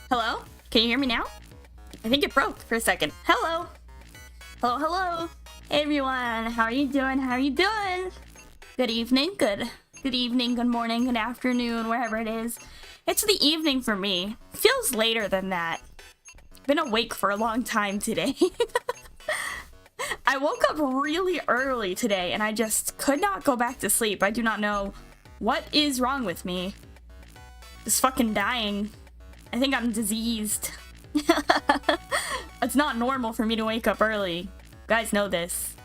Hello? Can you hear me now? I think it broke for a second. Hello? Hello, hello. Hey everyone, how are you doing? How are you doing? Good evening, good evening, good morning, good afternoon, wherever it is. It's the evening for me. Feels later than that. Been awake for a long time today. I woke up really early today and I just could not go back to sleep. I do not know what is wrong with me. Just fucking dying. I think I'm diseased. It's not normal for me to wake up early. You guys know this.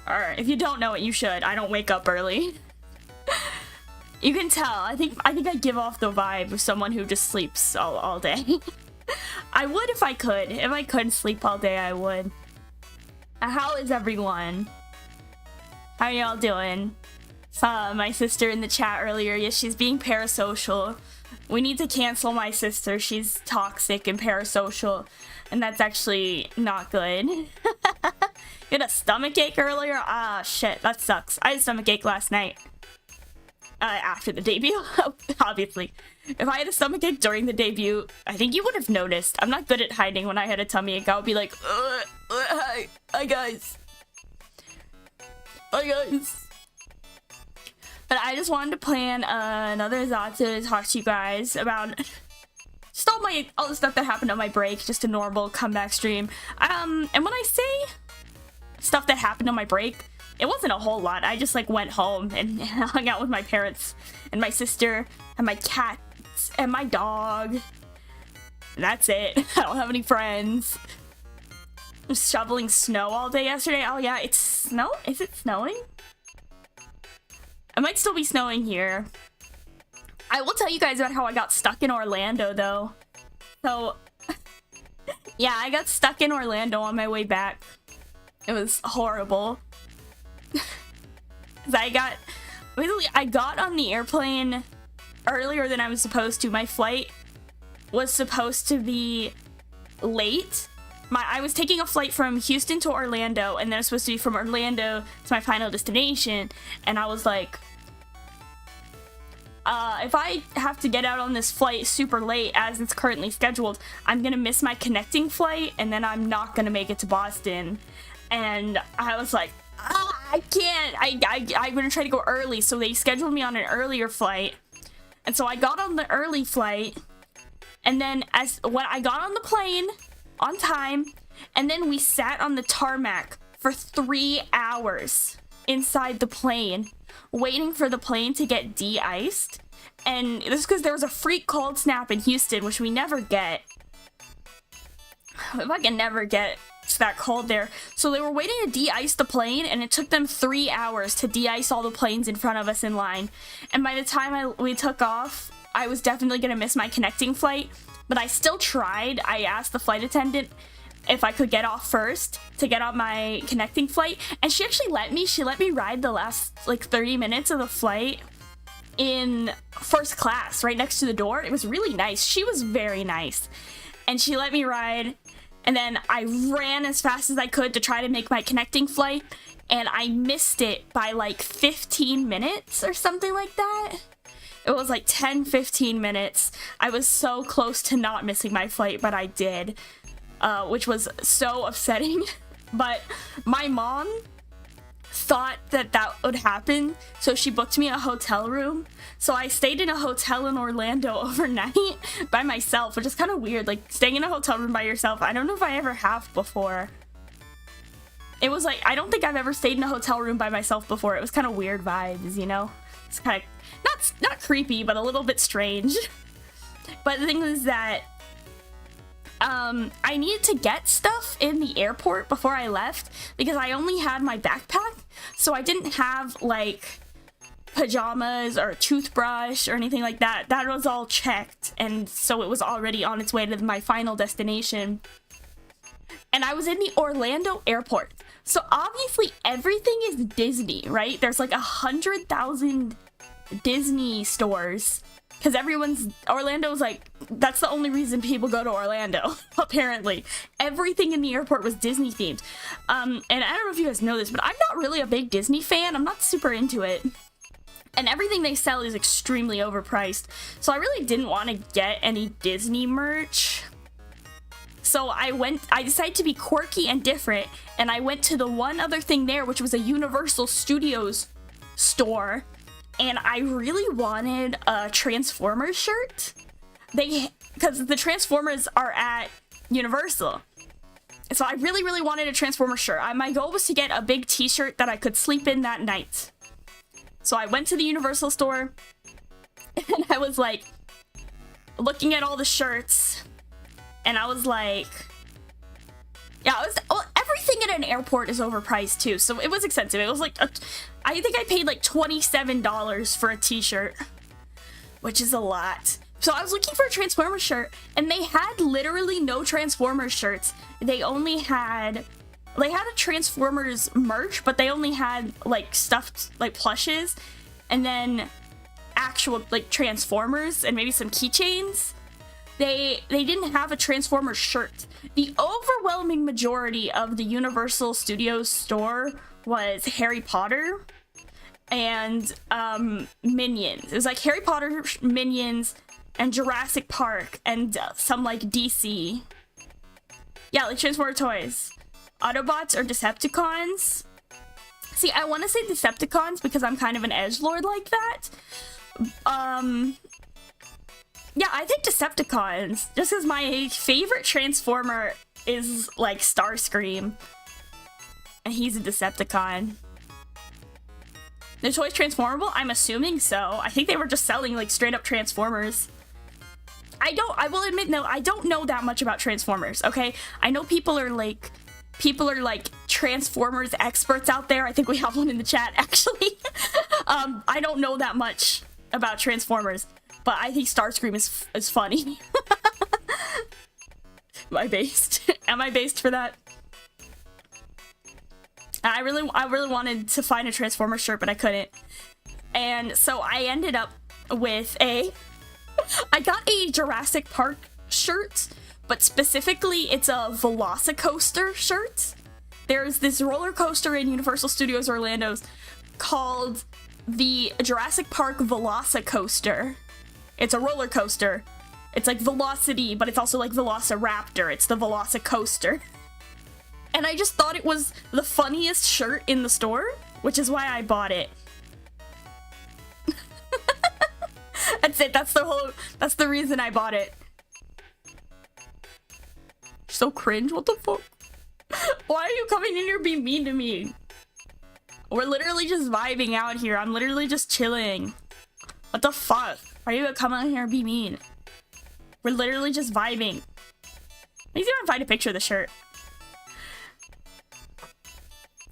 Or if you don't know it, you should. I don't wake up early. You can tell. I think I give off the vibe of someone who just sleeps all day. I would if I could. If I could sleep all day, I would. How is everyone? How are y'all doing? Saw my sister in the chat earlier. Yes, she's being parasocial. We need to cancel my sister. She's toxic and parasocial, and that's actually not good. You had a stomachache earlier? Ah, shit, that sucks. I had a stomachache last night. After the debut, obviously. If I had a stomachache during the debut, I think you would have noticed. I'm not good at hiding when I had a tummy ache. I would be like, hi guys. Hi guys. But I just wanted to plan another ZATSU to talk to you guys about just all the stuff that happened on my break, just a normal comeback stream. And when I say stuff that happened on my break, it wasn't a whole lot. I just like went home and hung out with my parents and my sister and my cats and my dog. And that's it. I don't have any friends. I was shoveling snow all day yesterday. Oh yeah, it's snow? Is it snowing? It might still be snowing here. I will tell you guys about how I got stuck in Orlando, though. So, yeah, I got stuck in Orlando on my way back. It was horrible. I got on the airplane earlier than I was supposed to. My flight was supposed to be late. I was taking a flight from Houston to Orlando, and then it was supposed to be from Orlando to my final destination, and I was like, if I have to get out on this flight super late as it's currently scheduled, I'm gonna miss my connecting flight, and then I'm not gonna make it to Boston. And I was like, I can't, I'm gonna try to go early, so they scheduled me on an earlier flight, and so I got on the early flight, and then when I got on the plane, on time, and then we sat on the tarmac for 3 hours inside the plane waiting for the plane to get de-iced. And this is because there was a freak cold snap in Houston, which we never get. If I can never get that cold there. So they were waiting to de-ice the plane, and it took them 3 hours to de-ice all the planes in front of us in line. And by the time we took off, I was definitely gonna miss my connecting flight. But I still tried. I asked the flight attendant if I could get off first to get on my connecting flight, and she actually let me. She let me ride the last like 30 minutes of the flight in first class right next to the door. It was really nice. She was very nice, and she let me ride, and then I ran as fast as I could to try to make my connecting flight, and I missed it by like 15 minutes or something like that. It was like 10-15 minutes. I was so close to not missing my flight, but I did, which was so upsetting. But my mom thought that would happen, so she booked me a hotel room. So I stayed in a hotel in Orlando overnight by myself, which is kind of weird, like staying in a hotel room by yourself. I don't know if I ever have before. It was like, I don't think I've ever stayed in a hotel room by myself before. It was kind of weird vibes, you know? It's kind of not creepy, but a little bit strange. But the thing is that I needed to get stuff in the airport before I left because I only had my backpack, so I didn't have like pajamas or a toothbrush or anything like that. That was all checked, and so it was already on its way to my final destination. And I was in the Orlando airport, so obviously everything is Disney, right? There's like 100,000 Disney stores because Orlando's like, that's the only reason people go to Orlando. Apparently everything in the airport was Disney themed, and I don't know if you guys know this, but I'm not really a big Disney fan. I'm not super into it. And everything they sell is extremely overpriced. So I really didn't want to get any Disney merch. So I decided to be quirky and different, and I went to the one other thing there, which was a Universal Studios store, and I really wanted a Transformers shirt. Because the Transformers are at Universal. So I really, really wanted a Transformers shirt. My goal was to get a big t-shirt that I could sleep in that night. So I went to the Universal store, and I was like, looking at all the shirts, and I was like, yeah, everything at an airport is overpriced too, so it was expensive. It was like, I think I paid like $27 for a t-shirt, which is a lot. So I was looking for a Transformers shirt, and they had literally no Transformers shirts. They had a Transformers merch, but they only had like stuffed like plushes, and then actual like Transformers and maybe some keychains. They didn't have a Transformers shirt. The overwhelming majority of the Universal Studios store was Harry Potter and Minions. It was like Harry Potter, Minions, and Jurassic Park, and some like DC. Yeah, like Transformer toys. Autobots or Decepticons? See, I want to say Decepticons because I'm kind of an edgelord like that. Yeah, I think Decepticons. Just because my favorite Transformer is like Starscream. And he's a Decepticon. The toys transformable? I'm assuming so. I think they were just selling like straight up Transformers. I will admit, no, I don't know that much about Transformers, okay? I know people are like Transformers experts out there. I think we have one in the chat, actually. I don't know that much about Transformers, but I think Starscream is funny. Am I based? Am I based for that? I really wanted to find a Transformers shirt, but I couldn't. And so I ended up with I got a Jurassic Park shirt, but specifically it's a Velocicoaster shirt. There's this roller coaster in Universal Studios Orlando called the Jurassic Park Velocicoaster. It's a roller coaster. It's like Velocity, but it's also like Velociraptor. It's the Velocicoaster. And I just thought it was the funniest shirt in the store, which is why I bought it. That's it. That's the reason I bought it. So cringe. What the fuck? Why are you coming in here being mean to me? We're literally just vibing out here. I'm literally just chilling. What the fuck? Why are you gonna come out here and be mean? We're literally just vibing. Let me see if I can find a picture of the shirt.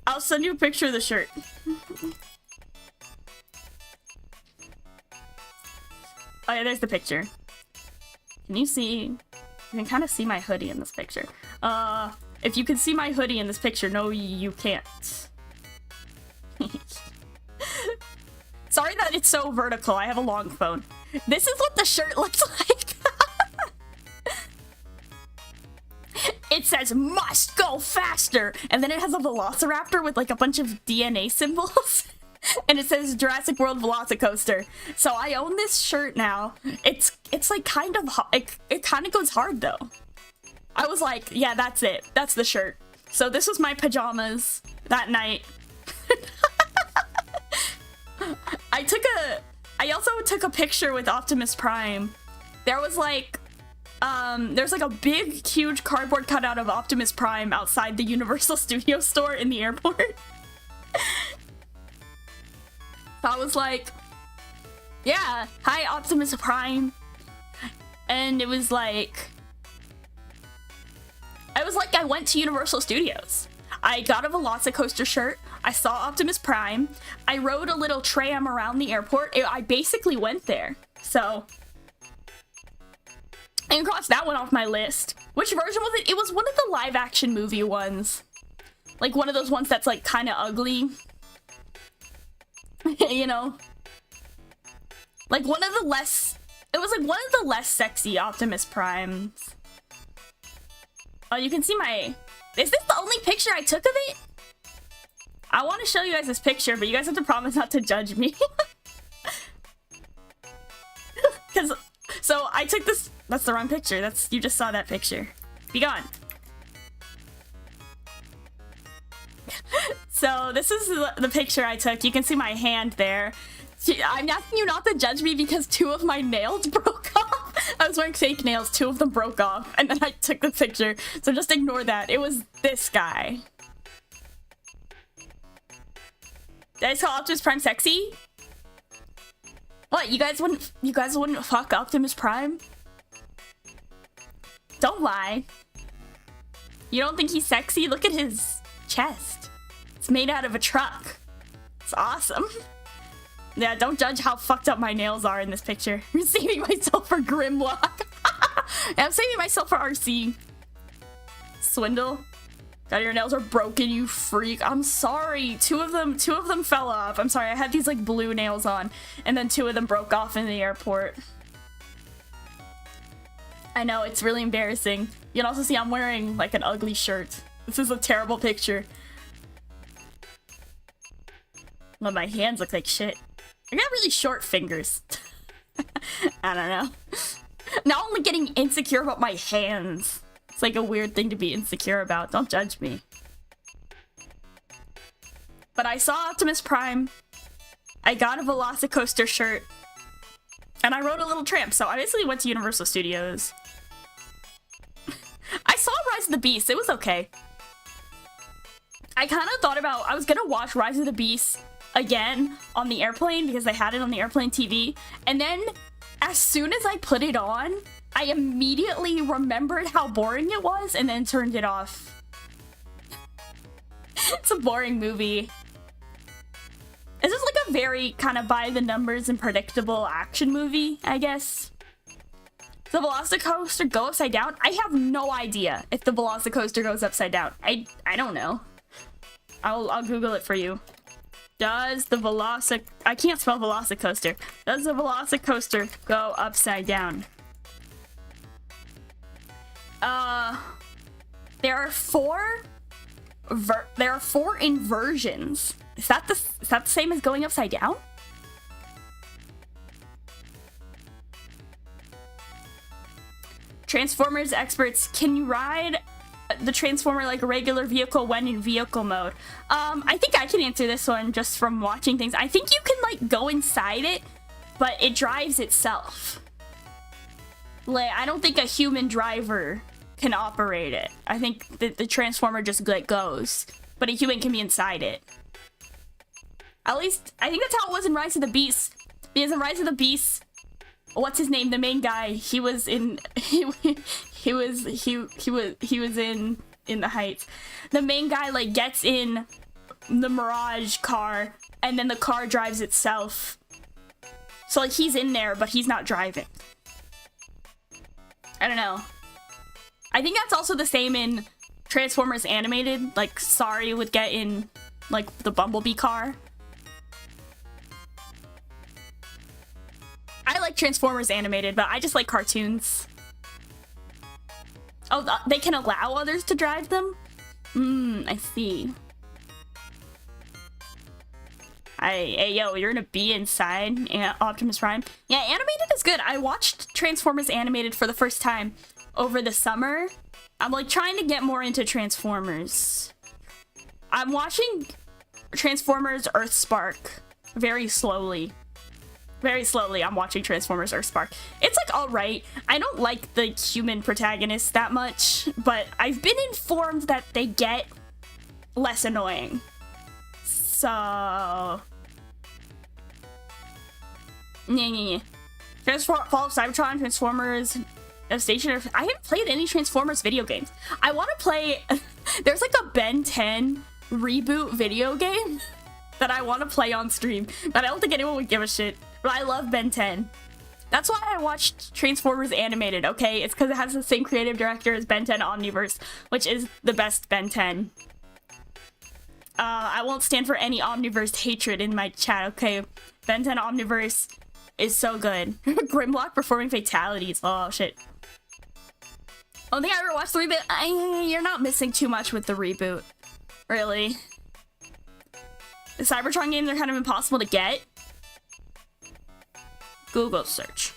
I'll send you a picture of the shirt. Oh yeah, there's the picture. Can you see? You can kind of see my hoodie in this picture. If you can see my hoodie in this picture, no, you can't. Sorry that it's so vertical. I have a long phone. This is what the shirt looks like. It says, "Must go faster," and then it has a velociraptor with like a bunch of DNA symbols. And it says Jurassic World Velocicoaster. So I own this shirt now. It's like kind of it kind of goes hard though. I was like, yeah, that's it. That's the shirt. So this was my pajamas that night. I also took a picture with Optimus Prime. There was like there's like a big huge cardboard cutout of Optimus Prime outside the Universal Studios store in the airport. So I was like, yeah, hi Optimus Prime. And it was like I went to Universal Studios. I got a Velocicoaster shirt. I saw Optimus Prime. I rode a little tram around the airport. I basically went there. So I can cross that one off my list. Which version was it? It was one of the live action movie ones. Like one of those ones that's like kind of ugly. You know? Like one of the less... It was like one of the less sexy Optimus Primes. Oh, you can see my... Is this the only picture I took of it? I want to show you guys this picture, but you guys have to promise not to judge me. I took this. That's the wrong picture. You just saw that picture. Be gone. So this is the picture I took. You can see my hand there. I'm asking you not to judge me because 2 of my nails broke off. I was wearing fake nails. 2 of them broke off, and then I took the picture. So just ignore that. It was this guy. Did I call Optimus Prime sexy? What? You guys wouldn't fuck Optimus Prime? Don't lie. You don't think he's sexy? Look at his chest. It's made out of a truck. It's awesome. Yeah, don't judge how fucked up my nails are in this picture. I'm saving myself for Grimlock. I'm saving myself for RC. Swindle. God, your nails are broken, you freak. I'm sorry. 2 of them fell off. I'm sorry. I had these like blue nails on, and then 2 of them broke off in the airport. I know, it's really embarrassing. You can also see I'm wearing like an ugly shirt. This is a terrible picture. Well, my hands look like shit. I got really short fingers. I don't know. Now I'm like getting insecure about my hands. It's like a weird thing to be insecure about. Don't judge me. But I saw Optimus Prime. I got a Velocicoaster shirt. And I rode a little tramp, so I basically went to Universal Studios. I saw Rise of the Beast. It was okay. I kind of thought about... I was gonna watch Rise of the Beast again on the airplane because I had it on the airplane TV. And then, as soon as I put it on, I immediately remembered how boring it was and then turned it off. It's a boring movie. This is like a very kind of by the numbers and predictable action movie, I guess. The Velocicoaster go upside down? I have no idea if the Velocicoaster goes upside down. I don't know. I'll Google it for you. Does the I can't spell Velocicoaster. Does the Velocicoaster go upside down? There are 4 inversions. Is that the same as going upside down? Transformers experts, can you ride the Transformer like a regular vehicle when in vehicle mode? I think I can answer this one just from watching things. I think you can like go inside it, but it drives itself. Like, I don't think a human driver can operate it. I think the Transformer just like goes, but a human can be inside it. At least, I think that's how it was in Rise of the Beast. Because in Rise of the Beast, what's his name? The main guy. He was in he was in the Heights. The main guy like gets in the Mirage car, and then the car drives itself. So like he's in there, but he's not driving. I don't know. I think that's also the same in Transformers Animated. Like Sari would get in like the Bumblebee car. I like Transformers Animated, but I just like cartoons. Oh, they can allow others to drive them? I see. Hey, yo, you're gonna be inside Optimus Prime? Yeah, Animated is good. I watched Transformers Animated for the first time over the summer. I'm like trying to get more into Transformers. I'm watching Transformers Earthspark very slowly. Very slowly, I'm watching Transformers Earthspark. It's like alright. I don't like the human protagonists that much, but I've been informed that they get less annoying. So... yeah. Fall of Cybertron, Transformers, Devastation. I haven't played any Transformers video games. I want to play... There's like a Ben 10 reboot video game that I want to play on stream, but I don't think anyone would give a shit. But I love Ben 10. That's why I watched Transformers Animated, okay? It's because it has the same creative director as Ben 10 Omniverse, which is the best Ben 10. I won't stand for any Omniverse hatred in my chat, okay? Ben 10 Omniverse is so good. Grimlock performing fatalities. Oh, shit. I don't think I ever watched the reboot. You're not missing too much with the reboot. Really. The Cybertron games are kind of impossible to get. Google search.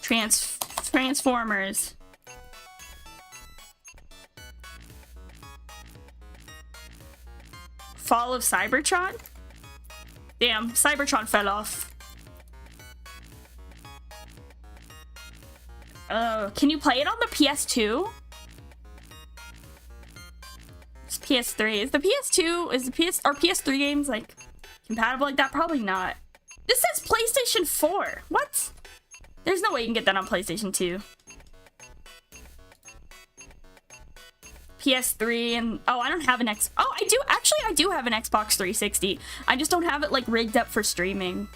Transformers Transformers. Fall of Cybertron? Damn, Cybertron fell off. Can you play it on the PS2? It's PS3. Is the PS2, is the PS3 games like compatible like that? Probably not. This says PlayStation 4. What? There's no way you can get that on PlayStation 2. PS3 and oh, I don't have an oh, I do actually. I do have an Xbox 360. I just don't have it like rigged up for streaming.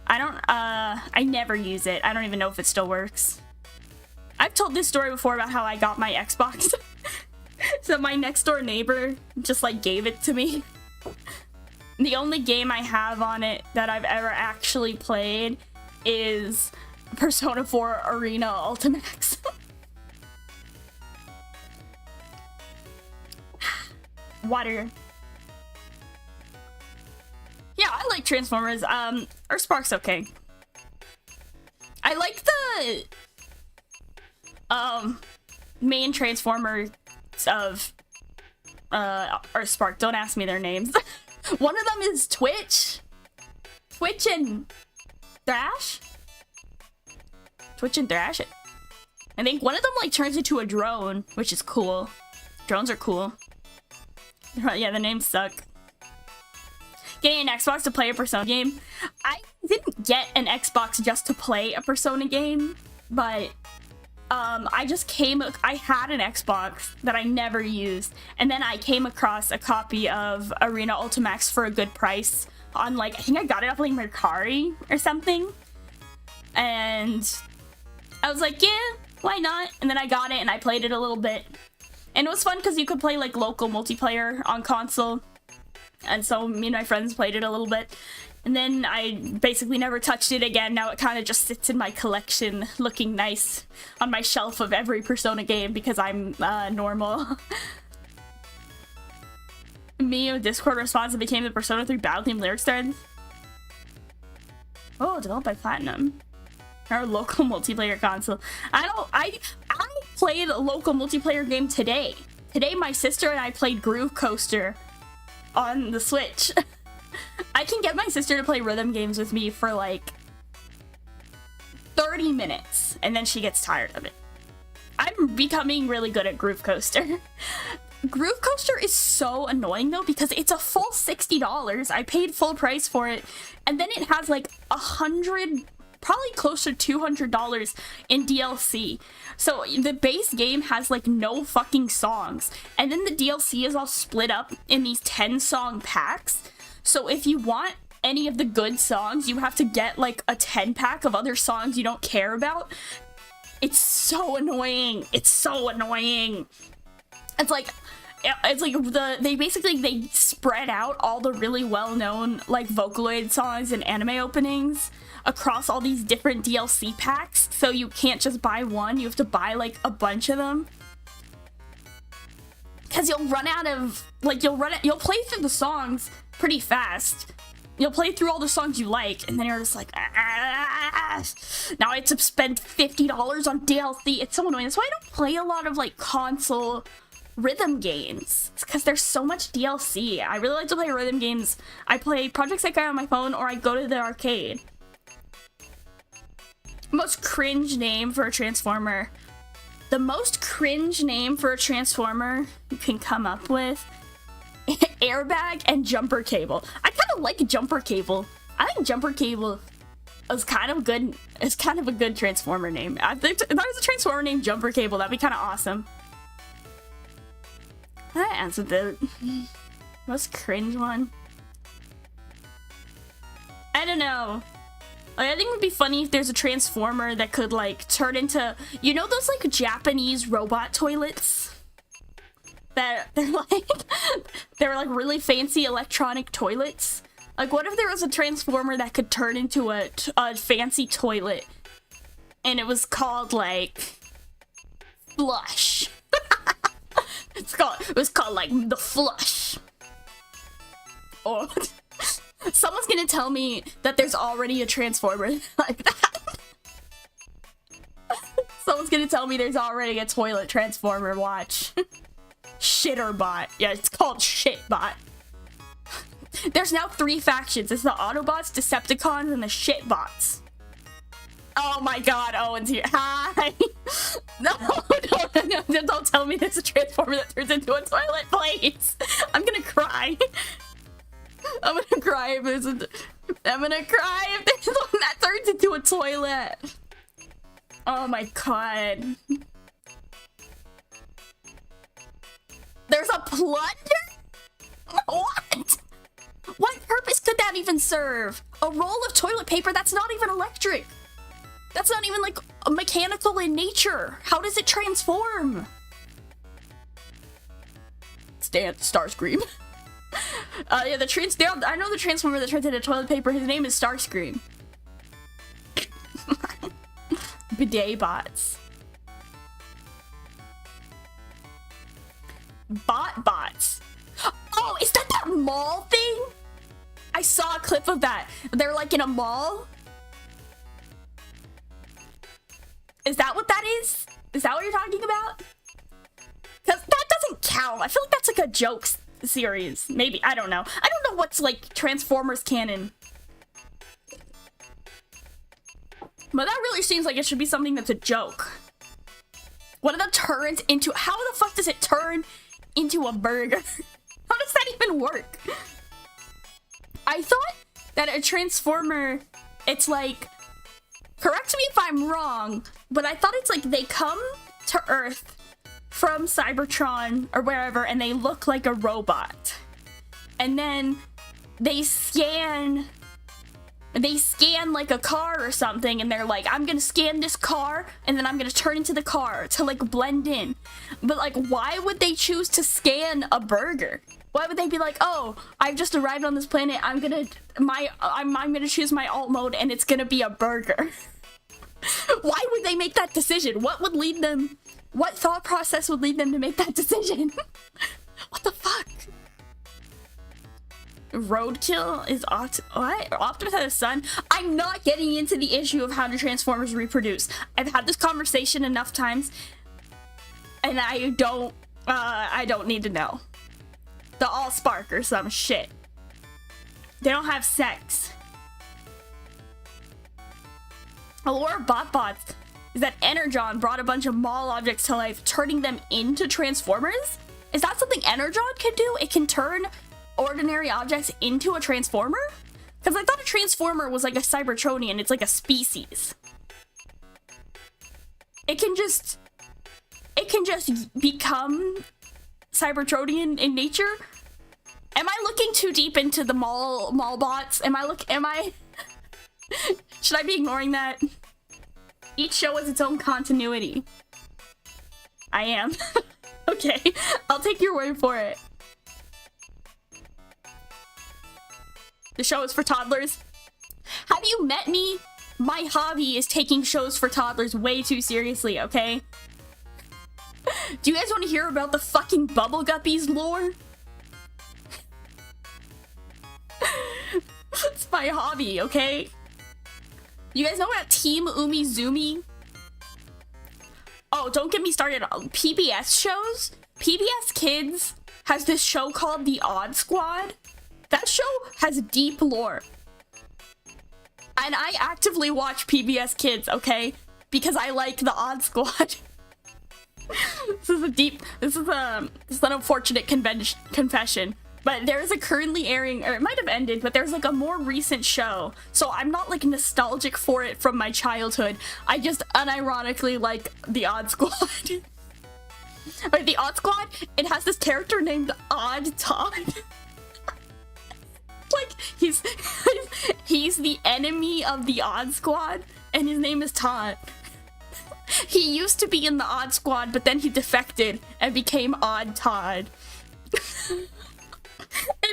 I don't. I never use it. I don't even know if it still works. I've told this story before about how I got my Xbox. So my next door neighbor just like gave it to me. The only game I have on it that I've ever actually played is Persona 4 Arena Ultimax. Water. Yeah, I like Transformers. Earthspark's okay. I like the main Transformer of Earthspark. Don't ask me their names. One of them is Twitch. Twitch and Thrash? Twitch and Thrash? I think one of them like turns into a drone, which is cool. Drones are cool. Yeah, the names suck. Getting an Xbox to play a Persona game. I didn't get an Xbox just to play a Persona game, but I had an Xbox that I never used, and then I came across a copy of Arena Ultimax for a good price on like, I think I got it off like Mercari or something, and I was like, yeah, why not? And then I got it and I played it a little bit. And it was fun because you could play like local multiplayer on console. And so me and my friends played it a little bit. And then I basically never touched it again. Now it kind of just sits in my collection looking nice on my shelf of every Persona game because I'm normal. Me with Discord response and became the Persona 3 battle theme lyrics thread. Oh, developed by Platinum. Our local multiplayer console. I played a local multiplayer game today. Today my sister and I played Groove Coaster on the Switch. I can get my sister to play rhythm games with me for like 30 minutes and then she gets tired of it. I'm becoming really good at Groove Coaster. Groove Coaster is so annoying though because it's a full $60. I paid full price for it and then it has like 100, probably closer to $200 in DLC. So the base game has like no fucking songs. And then the DLC is all split up in these 10-song packs. So if you want any of the good songs, you have to get like a 10-pack of other songs you don't care about. It's so annoying. It's so annoying. It's like they spread out all the really well-known like Vocaloid songs and anime openings across all these different DLC packs, so you can't just buy one, you have to buy like a bunch of them. Cause you'll run out of, like you'll play through the songs pretty fast. You'll play through all the songs you like, and then you're just like, ah, now I have to spend $50 on DLC. It's so annoying. That's why I don't play a lot of like console rhythm games. It's because there's so much DLC. I really like to play rhythm games. I play Project Sekai on my phone, or I go to the arcade. Most cringe name for a Transformer. The most cringe name for a Transformer you can come up with. Airbag and Jumper Cable. I kind of like Jumper Cable. I think Jumper Cable is kind of good. It's kind of a good Transformer name. I think if there was a Transformer named Jumper Cable, that'd be kind of awesome. That answered the most cringe one. I don't know. Like, I think it would be funny if there's a Transformer that could like turn into, you know, those like Japanese robot toilets that they're like really fancy electronic toilets. Like, what if there was a Transformer that could turn into a fancy toilet and it was called like Flush? It was called like the Flush. Or someone's gonna tell me that there's already a Transformer like that. gonna tell me there's already a toilet transformer, watch. Shitterbot. Yeah, it's called Shitbot. There's now 3 factions. It's the Autobots, Decepticons, and the Shitbots. Oh my god, Owen's here. Hi! No, don't tell me there's a transformer that turns into a toilet, please! I'm gonna cry. I'm gonna cry if there's one that turns into a toilet. Oh my god. There's a plunger? What? What purpose could that even serve? A roll of toilet paper that's not even electric. That's not even like mechanical in nature. How does it transform? Starscream. Yeah, I know the transformer that turns into toilet paper. His name is Starscream. Bidet bots. Bots. Oh, is that mall thing? I saw a clip of that. They're like in a mall. Is that what that is? Is that what you're talking about? Because that doesn't count. I feel like that's like a jokes series. Maybe. I don't know. I don't know what's like Transformers canon. But that really seems like it should be something that's a joke. One of them turns into... How the fuck does it turn into a burger? How does that even work? I thought that a Transformer, it's like... Correct me if I'm wrong, but I thought it's like they come to Earth from Cybertron or wherever and they look like a robot. And then they scan like a car or something and they're like, I'm gonna scan this car and then I'm gonna turn into the car to like blend in. But like, why would they choose to scan a burger? Why would they be like, oh, I've just arrived on this planet, I'm gonna choose my alt mode and it's gonna be a burger? Why would they make that decision? What thought process would lead them to make that decision? What the fuck? Roadkill is what? Optimus has a son? I'm not getting into the issue of how do Transformers reproduce. I've had this conversation enough times and I don't need to know. The Allspark or some shit. They don't have sex. A lore of BotBots is that Energon brought a bunch of mall objects to life, turning them into Transformers? Is that something Energon can do? It can turn ordinary objects into a Transformer? Because I thought a Transformer was like a Cybertronian. It's like a species. It can just become Cybertronian in nature? Am I looking too deep into the mall bots? Should I be ignoring that? Each show has its own continuity. I am. Okay, I'll take your word for it. The show is for toddlers. Have you met me? My hobby is taking shows for toddlers way too seriously, okay? Do you guys want to hear about the fucking Bubble Guppies lore? It's my hobby, okay? You guys know about Team Umizoomi? Oh, don't get me started on PBS shows. PBS Kids has this show called The Odd Squad. That show has deep lore. And I actively watch PBS Kids, okay? Because I like The Odd Squad. This is an unfortunate confession. But there's a currently airing, or it might have ended, but there's like a more recent show. So I'm not like nostalgic for it from my childhood. I just unironically like The Odd Squad. Like The Odd Squad, it has this character named Odd Todd. Like he's the enemy of the Odd Squad, and his name is Todd. He used to be in the Odd Squad, but then he defected and became Odd Todd. And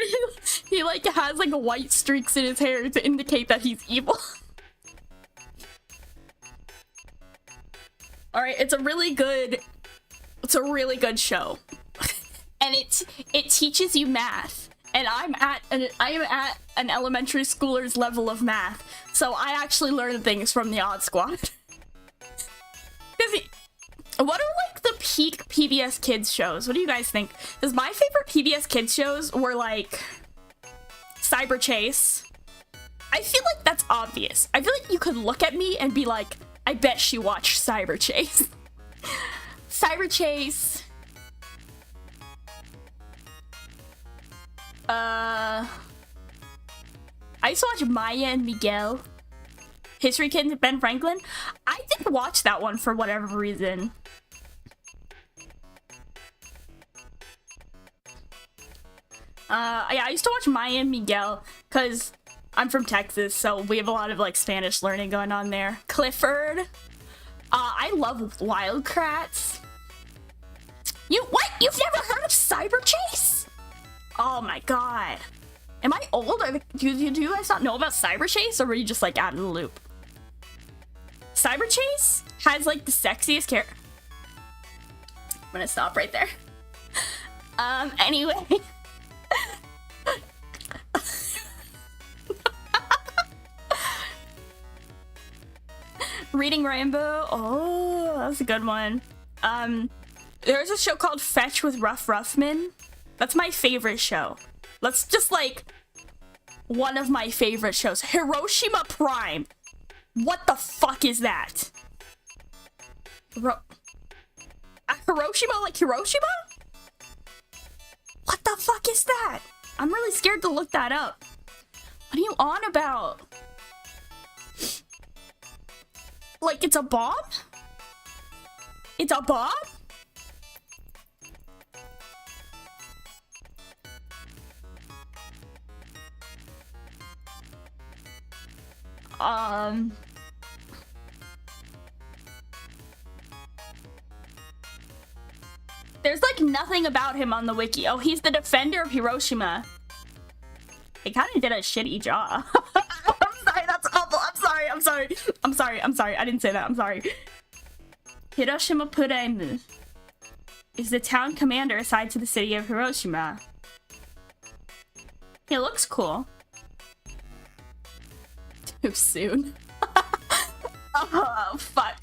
he like has like white streaks in his hair to indicate that he's evil. All right, it's a really good show, and it teaches you math. And I am at an elementary schooler's level of math, so I actually learned things from the Odd Squad. What are like the peak PBS Kids shows? What do you guys think? Because my favorite PBS Kids shows were like Cyber Chase. I feel like that's obvious. I feel like you could look at me and be like, I bet she watched Cyber Chase. Cyber Chase. I used to watch Maya and Miguel. History Kids with Ben Franklin. I didn't watch that one for whatever reason. Yeah, I used to watch Maya and Miguel because I'm from Texas, so we have a lot of like Spanish learning going on there. Clifford. I love Wildcrats. What? You've never heard of Cyber Chase? Oh my god. Am I old? Do you guys not know about Cyber Chase, or were you just like out of the loop? Cyber Chase has like the sexiest character. I'm gonna stop right there. Anyway. Reading Rainbow. Oh, that's a good one. There's a show called Fetch with Rough Ruffman. That's my favorite show. That's just like one of my favorite shows. Hiroshima Prime. What the fuck is that? Hiroshima like Hiroshima? What the fuck is that? I'm really scared to look that up. What are you on about? Like it's a bomb? It's a bomb? There's like nothing about him on the wiki. Oh, he's the defender of Hiroshima. He kind of did a shitty job. I'm sorry, that's awful. I'm sorry. I didn't say that. I'm sorry. Hiroshima Prime is the town commander assigned to the city of Hiroshima. He looks cool. Too soon. Oh, fuck.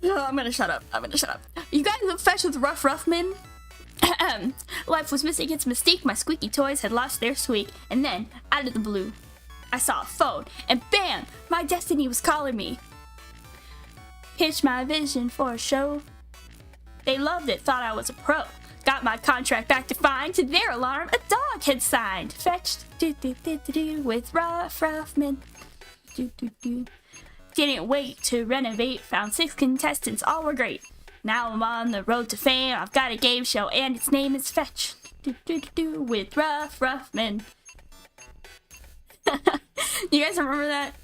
Oh, I'm gonna shut up. You guys have Fetch with Rough Ruffman? Life was missing its mystique. My squeaky toys had lost their squeak. And then, out of the blue, I saw a phone. And bam! My destiny was calling me. Pitched my vision for a show. They loved it, thought I was a pro. Got my contract back to find. To their alarm, a dog had signed. Fetched with Rough Ruffman. Didn't wait to renovate. Found 6 contestants, all were great. Now I'm on the road to fame. I've got a game show and its name is Fetch with Rough Ruffman. You guys remember that?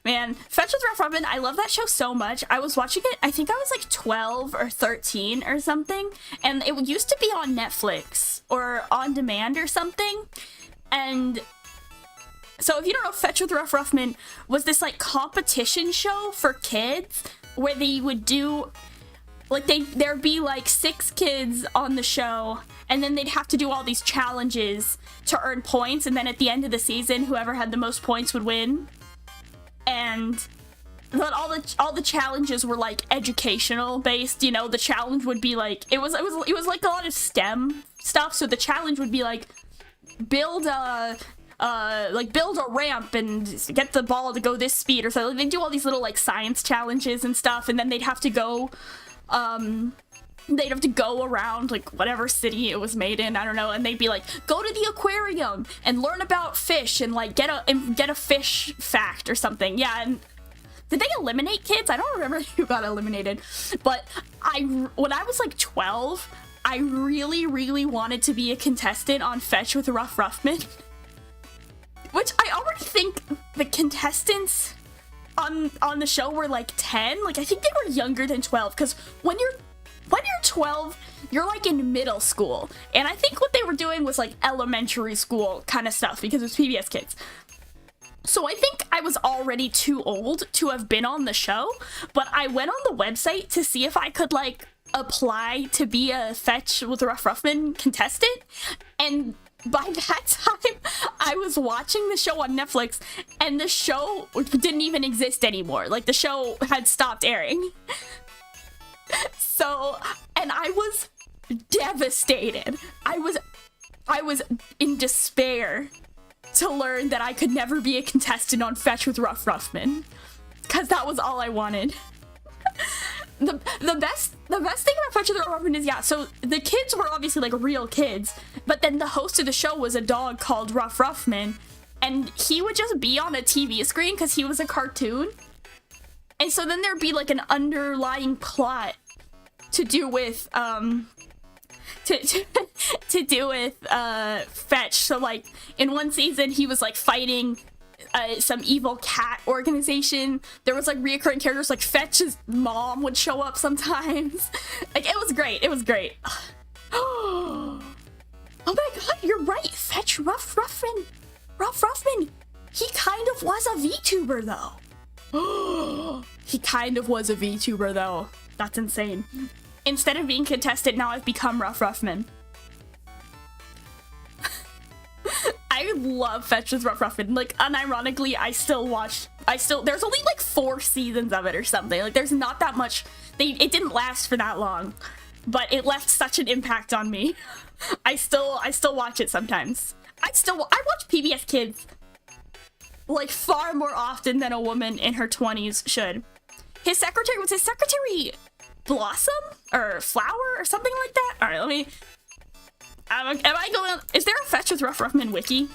Man, Fetch with Rough Ruffman, I love that show so much. I was watching it, I think I was like 12 or 13 or something, and it used to be on Netflix or on demand or something. And so if you don't know, Fetch with Rough Ruffman was this like competition show for kids where they would do like there'd be like 6 kids on the show, and then they'd have to do all these challenges to earn points, and then at the end of the season, whoever had the most points would win. And but all the challenges were like educational based, you know. The challenge would be like it was like a lot of STEM stuff. So the challenge would be like build a ramp and get the ball to go this speed or so. Like, they do all these little like science challenges and stuff, and then they'd have to go around like whatever city it was made in, I don't know, and they'd be like, go to the aquarium and learn about fish and like get a fish fact or something. Yeah. And did they eliminate kids? I don't remember who got eliminated, but when I was like 12, I really wanted to be a contestant on Fetch with Rough Ruffman. Which I already think the contestants on the show were like 10. Like, I think they were younger than 12, because when you're 12, you're like in middle school. And I think what they were doing was like elementary school kind of stuff, because it was PBS Kids. So I think I was already too old to have been on the show, but I went on the website to see if I could like apply to be a Fetch with Rough Ruffman contestant, and by that time, I was watching the show on Netflix, and the show didn't even exist anymore. Like, the show had stopped airing. So, and I was devastated. I was in despair to learn that I could never be a contestant on Fetch with Rough Ruffman, because that was all I wanted. The best thing about Fetch with Rough Ruffman is, yeah, so the kids were obviously like real kids, but then the host of the show was a dog called Rough Ruffman, and he would just be on a TV screen because he was a cartoon. And so then there'd be like an underlying plot to do with to do with Fetch. So like in one season he was like fighting some evil cat organization. There was like reoccurring characters, like Fetch's mom would show up sometimes. Like, it was great. It was great. Oh my god, you're right. Fetch Rough Ruffman. He kind of was a VTuber though. He kind of was a VTuber though. That's insane. Instead of being contestant, now I've become Rough Ruffman. I love Fetch with Rough Ruffman. Like, unironically, there's only like 4 seasons of it or something. Like, there's not that much. It didn't last for that long, but it left such an impact on me. I still watch it sometimes. I watch PBS Kids like far more often than a woman in her 20s should. Was his secretary Blossom or Flower or something like that? All right, let me. Am I going? Is there a Fetch with Rough Ruffman wiki?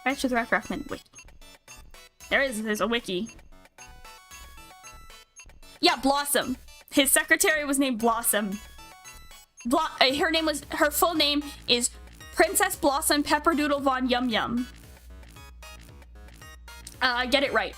Fetch with Rough Ruffman wiki. There's a wiki. Yeah, Blossom. His secretary was named Blossom. Her full name is Princess Blossom Pepperdoodle Von Yum Yum. Get it right.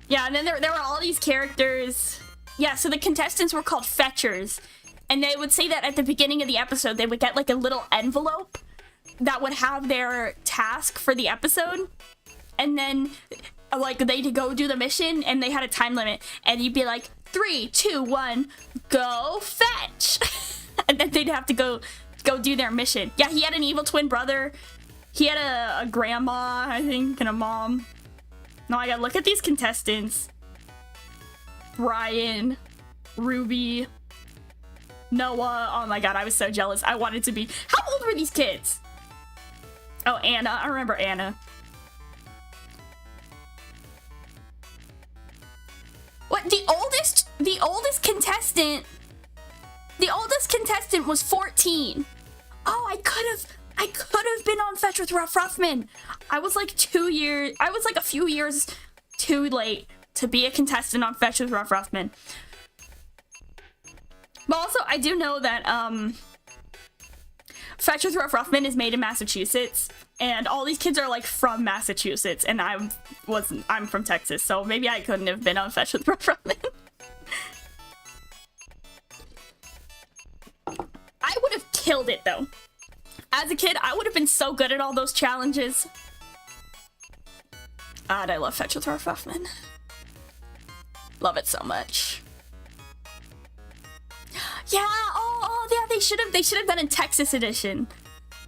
Yeah, and then there were all these characters. Yeah, so the contestants were called Fetchers. And they would say that at the beginning of the episode, they would get like a little envelope that would have their task for the episode. And then like they'd go do the mission and they had a time limit. And you'd be like, 3, 2, 1, go fetch. And then they'd have to go do their mission. Yeah, he had an evil twin brother. He had a grandma, I think, and a mom. No, I gotta look at these contestants. Ryan, Ruby, Noah. Oh my god, I was so jealous. I wanted to be. How old were these kids? Oh, Anna. I remember Anna. What? The oldest contestant was 14. Oh, I could have been on Fetch with Rough Ruffman. I was like a few years too late to be a contestant on Fetch with Rough Ruffman. But also, I do know that Fetch with Rough Ruffman is made in Massachusetts, and all these kids are like from Massachusetts, and I'm from Texas, so maybe I couldn't have been on Fetch with Rough Ruffman. I would have killed it though. As a kid, I would have been so good at all those challenges. God, I love Fetch with Rough Ruffman. Love it so much. Yeah, yeah, they should have done a Texas edition.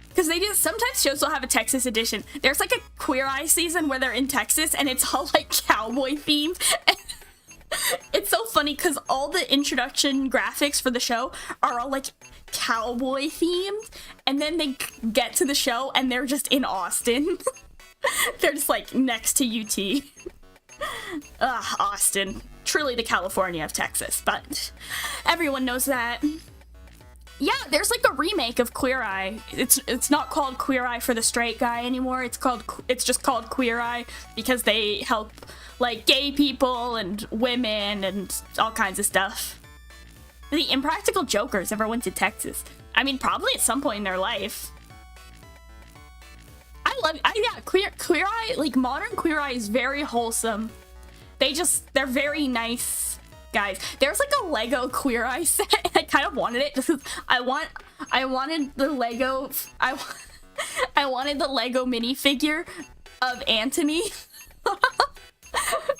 Because they do, sometimes shows will have a Texas edition. There's like a Queer Eye season where they're in Texas and it's all like cowboy themed. It's so funny because all the introduction graphics for the show are all like cowboy themed, and then they get to the show and they're just in Austin. They're just like next to UT. Ugh, Austin. Truly the California of Texas, but everyone knows that. Yeah, there's like a remake of Queer Eye. It's not called Queer Eye for the Straight Guy anymore. It's just called Queer Eye because they help like gay people and women and all kinds of stuff. The Impractical Jokers ever went to Texas? I mean, probably at some point in their life. Yeah, Queer Eye, like modern Queer Eye is very wholesome. They're very nice guys. There's like a Lego Queer Eye set, and I kind of wanted it just because I wanted the Lego, I wanted the Lego minifigure of Anthony.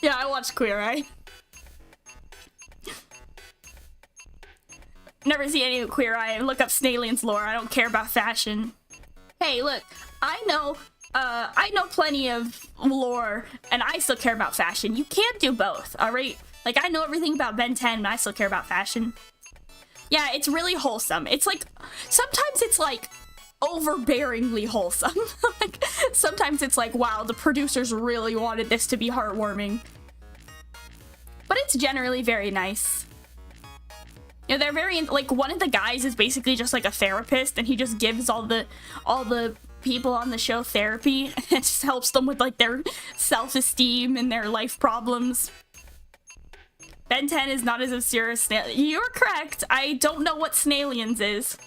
Yeah, I watched Queer Eye. Never see any Queer Eye. Look up Snailian's lore. I don't care about fashion. Hey, look, I know plenty of lore, and I still care about fashion. You can't do both, alright? Like, I know everything about Ben 10, and I still care about fashion. Yeah, it's really wholesome. It's like, sometimes it's like, overbearingly wholesome. Like, sometimes it's like, wow, the producers really wanted this to be heartwarming. But it's generally very nice. You know, they're very, like, one of the guys is basically just like a therapist, and he just gives all the people on the show therapy, and it just helps them with like their self-esteem and their life problems. Ben 10 is not as obscure as You're correct. I don't know what Snailians is.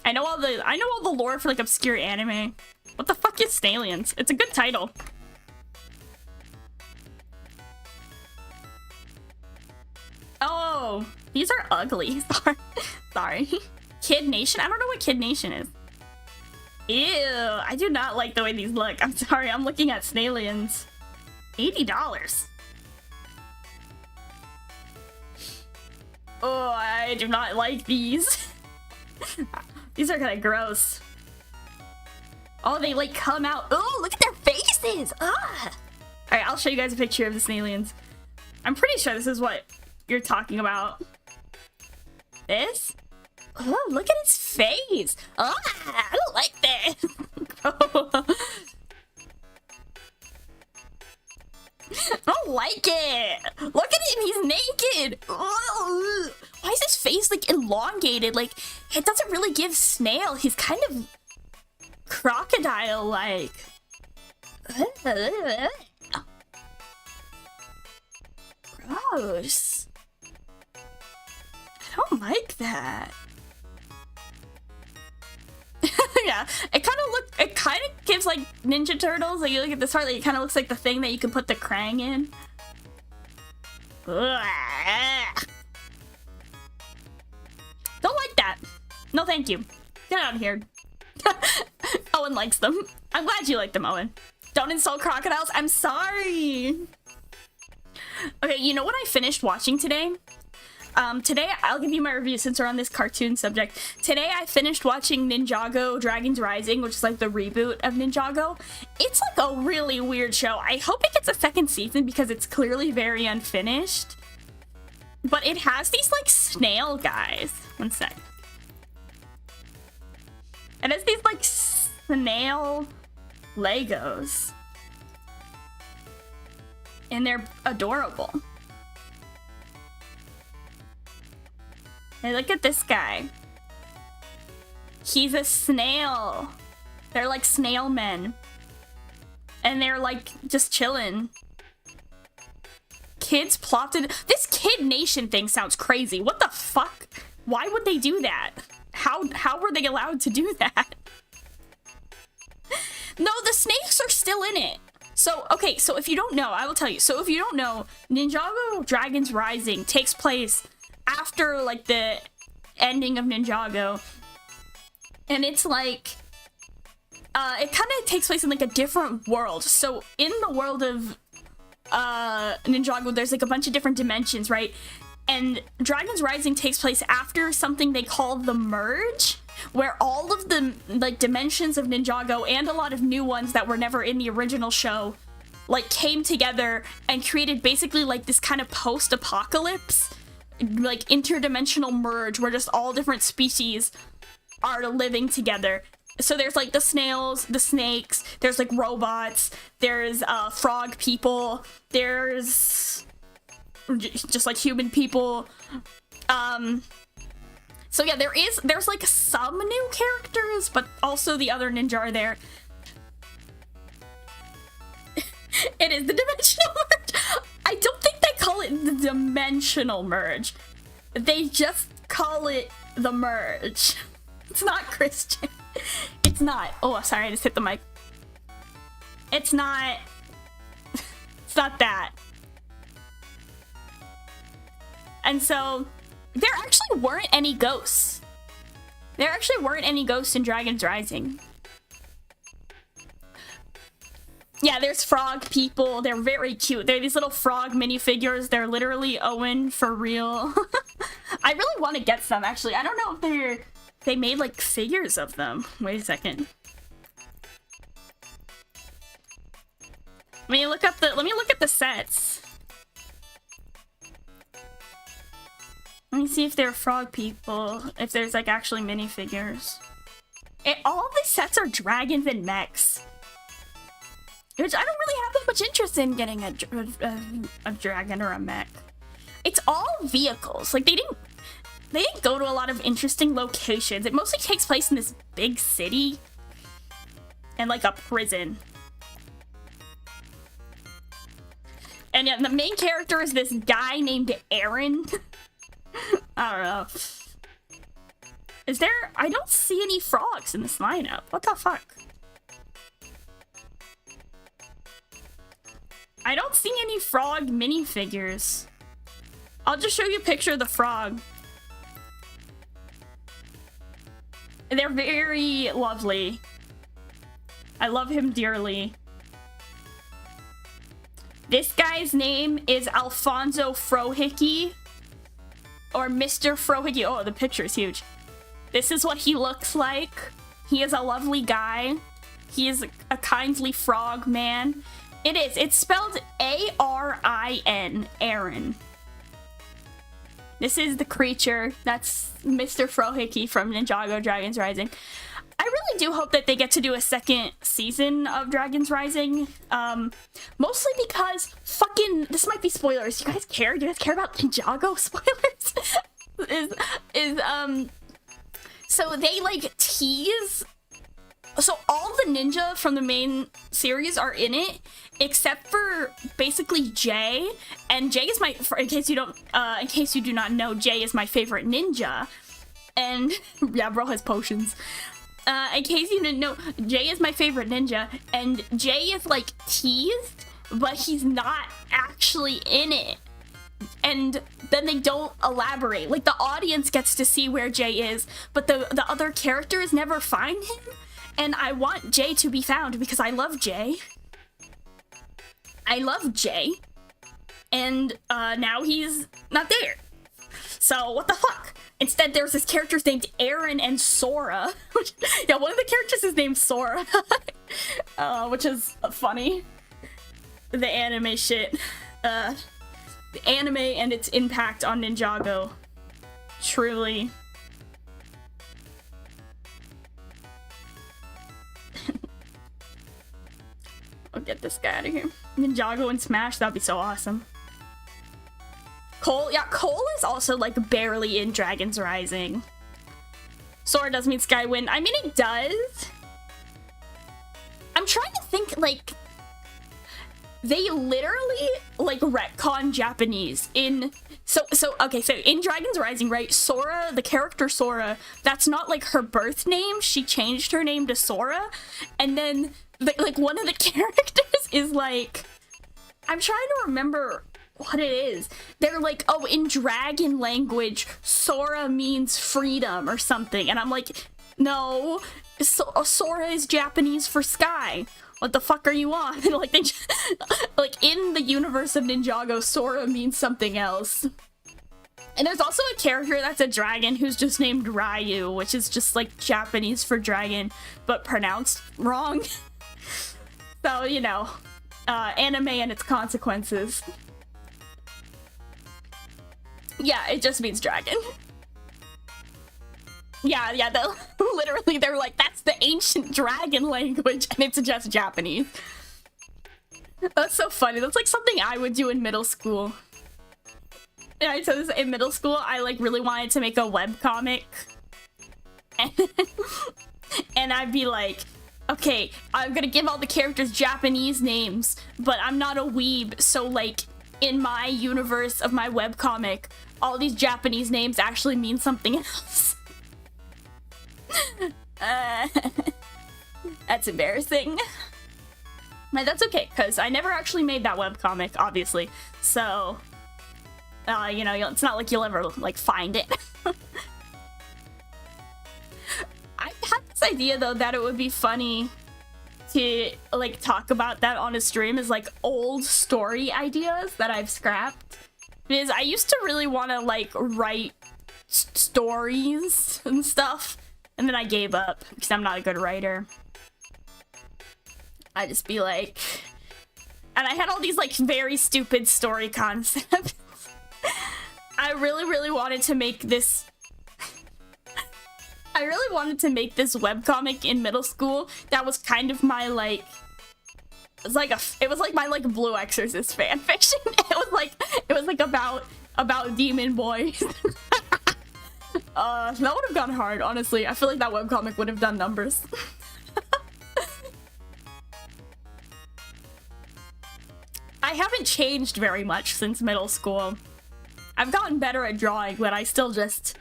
I know all the lore for like obscure anime. What the fuck is Snailians? It's a good title. Oh, these are ugly. Sorry. Kid Nation? I don't know what Kid Nation is. Ew, I do not like the way these look. I'm sorry, I'm looking at Snailians. $80. Oh, I do not like these. These are kind of gross. Oh, they like come out. Oh, look at their faces. Ah. Alright, I'll show you guys a picture of the Snailians. I'm pretty sure this is what you're talking about. This? Oh, look at his face. Ah, I don't like this. I don't like it. Look at him, he's naked. Ugh. Why is his face like elongated? Like, it doesn't really give snail. He's kind of crocodile-like. Gross. I don't like that. Yeah, it kind of gives like Ninja Turtles. Like, you look at this part, like, it kind of looks like the thing that you can put the Krang in. Ugh. Don't like that. No, thank you. Get out of here. Owen likes them. I'm glad you like them, Owen. Don't insult crocodiles. I'm sorry. Okay, you know what I finished watching today? Today, I'll give you my review since we're on this cartoon subject. Today, I finished watching Ninjago Dragons Rising, which is like the reboot of Ninjago. It's like a really weird show. I hope it gets a second season because it's clearly very unfinished. But it has these like snail guys. One sec. It has these like snail Legos. And they're adorable. Hey, look at this guy. He's a snail. They're like snail men. And they're like just chilling. Kids plotted. This Kid Nation thing sounds crazy. What the fuck? Why would they do that? How were they allowed to do that? No, the snakes are still in it. So, okay, so if you don't know, I will tell you. So if you don't know, Ninjago Dragons Rising takes place after like the ending of Ninjago, and it's like it kind of takes place in like a different world. So in the world of Ninjago, there's like a bunch of different dimensions, right? And Dragons Rising takes place after something they call the merge, where all of the like dimensions of Ninjago and a lot of new ones that were never in the original show like came together and created basically like this kind of post-apocalypse like interdimensional merge where just all different species are living together. So there's like the snails, the snakes, there's like robots, there's frog people, there's just like human people. So yeah, there's like some new characters, but also the other ninja are there. It is the dimensional merge. I don't think they call it the dimensional merge. They just call it the merge. It's not Christian. It's not. Oh, sorry, I just hit the mic. It's not. It's not that. And so, there actually weren't any ghosts. There actually weren't any ghosts in Dragons Rising. Yeah, there's frog people. They're very cute. They're these little frog minifigures. They're literally Owen for real. I really want to get some, actually. I don't know if they made like figures of them. Wait a second. Let me look at the sets. Let me see if they're frog people. If there's like actually minifigures. All of these sets are dragons and mechs. Which I don't really have that much interest in getting a dragon or a mech. It's all vehicles. Like they didn't go to a lot of interesting locations. It mostly takes place in this big city and like a prison. And yeah, the main character is this guy named Aaron. I don't know. Is there? I don't see any frogs in this lineup. What the fuck? I don't see any frog minifigures. I'll just show you a picture of the frog. They're very lovely. I love him dearly. This guy's name is Alfonso Frohickey. Or Mr. Frohickey. Oh, the picture is huge. This is what he looks like. He is a lovely guy. He is a kindly frog man. It is. It's spelled A-R-I-N. Aaron. This is the creature. That's Mr. Frohickey from Ninjago Dragons Rising. I really do hope that they get to do a second season of Dragons Rising. Mostly because fucking... This might be spoilers. You guys care? Do you guys care about Ninjago spoilers? So they, like, tease... So all the ninja from the main series are in it, except for basically Jay. And Jay is my, in case you do not know, Jay is my favorite ninja. And yeah, bro has potions. In case you didn't know, Jay is my favorite ninja, and Jay is like teased, but he's not actually in it. And then they don't elaborate. Like the audience gets to see where Jay is, but the other characters never find him. And I want Jay to be found because I love Jay. I love Jay. And now he's not there. So what the fuck? Instead, there's this characters named Aaron and Sora. Yeah, one of the characters is named Sora. Which is funny. The anime shit. The anime and its impact on Ninjago. Truly. I'll get this guy out of here. Ninjago and Smash, that'd be so awesome. Cole, yeah, Cole is also like barely in Dragons Rising. Sora does mean Skywin. I mean, it does. I'm trying to think, like, they literally like retcon Japanese in okay, so in Dragons Rising, right, Sora, the character Sora, that's not like her birth name. She changed her name to Sora, and then like one of the characters is like, I'm trying to remember what it is. They're like, oh, in dragon language, Sora means freedom or something, and I'm like, no, Sora is Japanese for sky. What the fuck are you on? Like they just, like in the universe of Ninjago, Sora means something else. And there's also a character that's a dragon who's just named Ryu, which is just like Japanese for dragon, but pronounced wrong. So, you know, anime and its consequences. Yeah, it just means dragon. Yeah, literally they're like, that's the ancient dragon language, and it's just Japanese. That's so funny. That's like something I would do in middle school. And I said this in middle school, I like really wanted to make a webcomic. And I'd be like, okay, I'm gonna give all the characters Japanese names, but I'm not a weeb, so like in my universe of my webcomic, all these Japanese names actually mean something else. That's embarrassing. But that's okay, because I never actually made that webcomic, obviously. So, you know, it's not like you'll ever, like, find it. I had this idea, though, that it would be funny to like talk about that on a stream is like old story ideas that I've scrapped. Because I used to really want to like write stories and stuff, and then I gave up because I'm not a good writer. I just be like, and I had all these like very stupid story concepts. I really wanted to make this. I really wanted to make this webcomic in middle school that was kind of my like, it was like my like Blue Exorcist fan fiction. It was like about demon boys. That would have gone hard, honestly. I feel like that webcomic would have done numbers. I haven't changed very much since middle school. I've gotten better at drawing, but I still just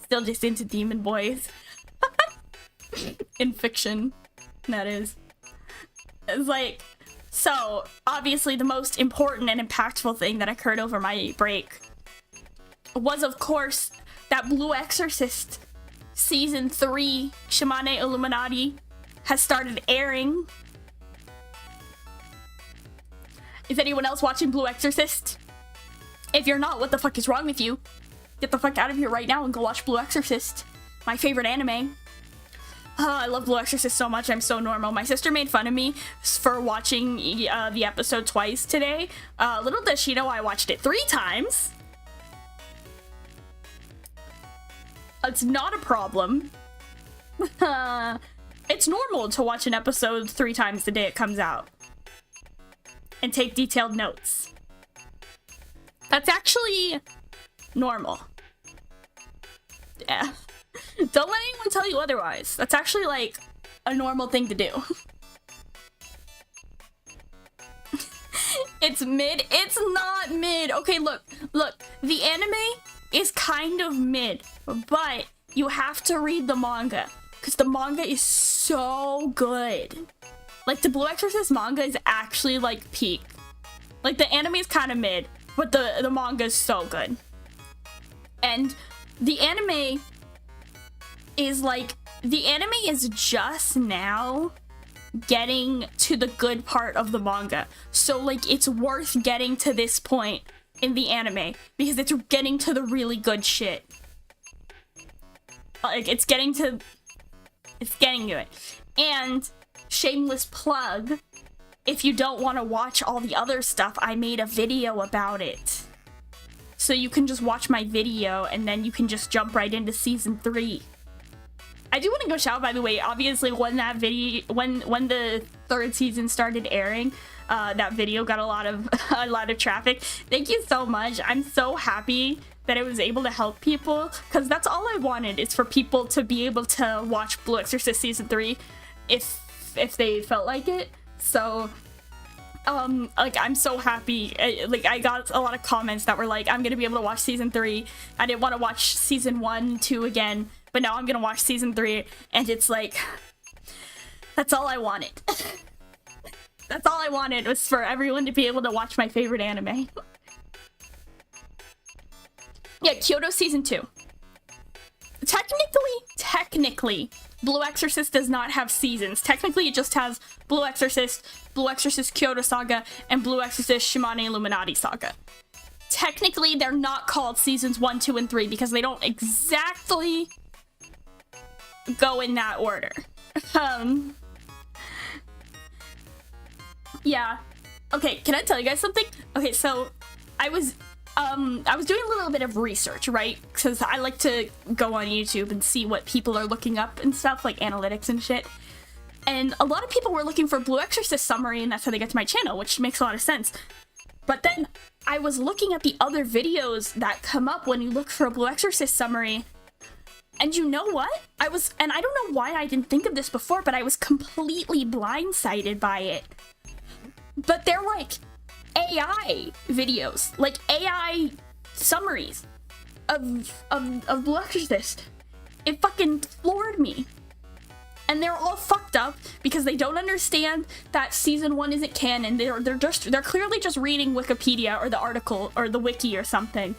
into demon boys. In fiction, that is. It's like, so obviously the most important and impactful thing that occurred over my break was, of course, that Blue Exorcist season 3 Shimane Illuminati has started airing. Is anyone else watching Blue Exorcist? If you're not, what the fuck is wrong with you? Get the fuck out of here right now and go watch Blue Exorcist. My favorite anime. Oh, I love Blue Exorcist so much. I'm so normal. My sister made fun of me for watching the episode twice today. Little does she know I watched it 3 times. It's not a problem. It's normal to watch an episode 3 times the day it comes out. And take detailed notes. That's actually normal. Yeah. Don't let anyone tell you otherwise. That's actually like a normal thing to do. It's mid. It's not mid. Okay, look. The anime is kind of mid, but you have to read the manga because the manga is so good. Like the Blue Exorcist manga is actually like peak. Like the anime is kind of mid, but the manga is so good. And the anime is just now getting to the good part of the manga. So like it's worth getting to this point in the anime because it's getting to the really good shit. Like it's getting to it. And shameless plug, if you don't want to watch all the other stuff, I made a video about it. So you can just watch my video and then you can just jump right into season 3. I do want to go shout, by the way, obviously when that video, when the 3rd season started airing, that video got a lot of traffic. Thank you so much. I'm so happy that I was able to help people because that's all I wanted, is for people to be able to watch Blue Exorcist season 3 if they felt like it. So like I'm so happy. I got a lot of comments that were like, I'm gonna be able to watch season 3. I didn't want to watch season 1, 2 again, but now I'm gonna watch season 3, and it's like, that's all I wanted. That's all I wanted, was for everyone to be able to watch my favorite anime. Yeah, Kyoto season 2. Technically, Blue Exorcist does not have seasons. Technically, it just has Blue Exorcist Kyoto Saga, and Blue Exorcist Shimane Illuminati Saga. Technically, they're not called seasons 1, 2, and 3 because they don't exactly go in that order. Yeah. Okay, can I tell you guys something? Okay, so I was doing a little bit of research, right? Because I like to go on YouTube and see what people are looking up and stuff, like analytics and shit. And a lot of people were looking for Blue Exorcist summary, and that's how they get to my channel, which makes a lot of sense. But then I was looking at the other videos that come up when you look for a Blue Exorcist summary. And you know what? I don't know why I didn't think of this before, but I was completely blindsided by it. But they're like AI videos, like AI summaries of Blue Exorcist. It fucking floored me. And they're all fucked up because they don't understand that season 1 isn't canon. They're clearly just reading Wikipedia or the article or the wiki or something.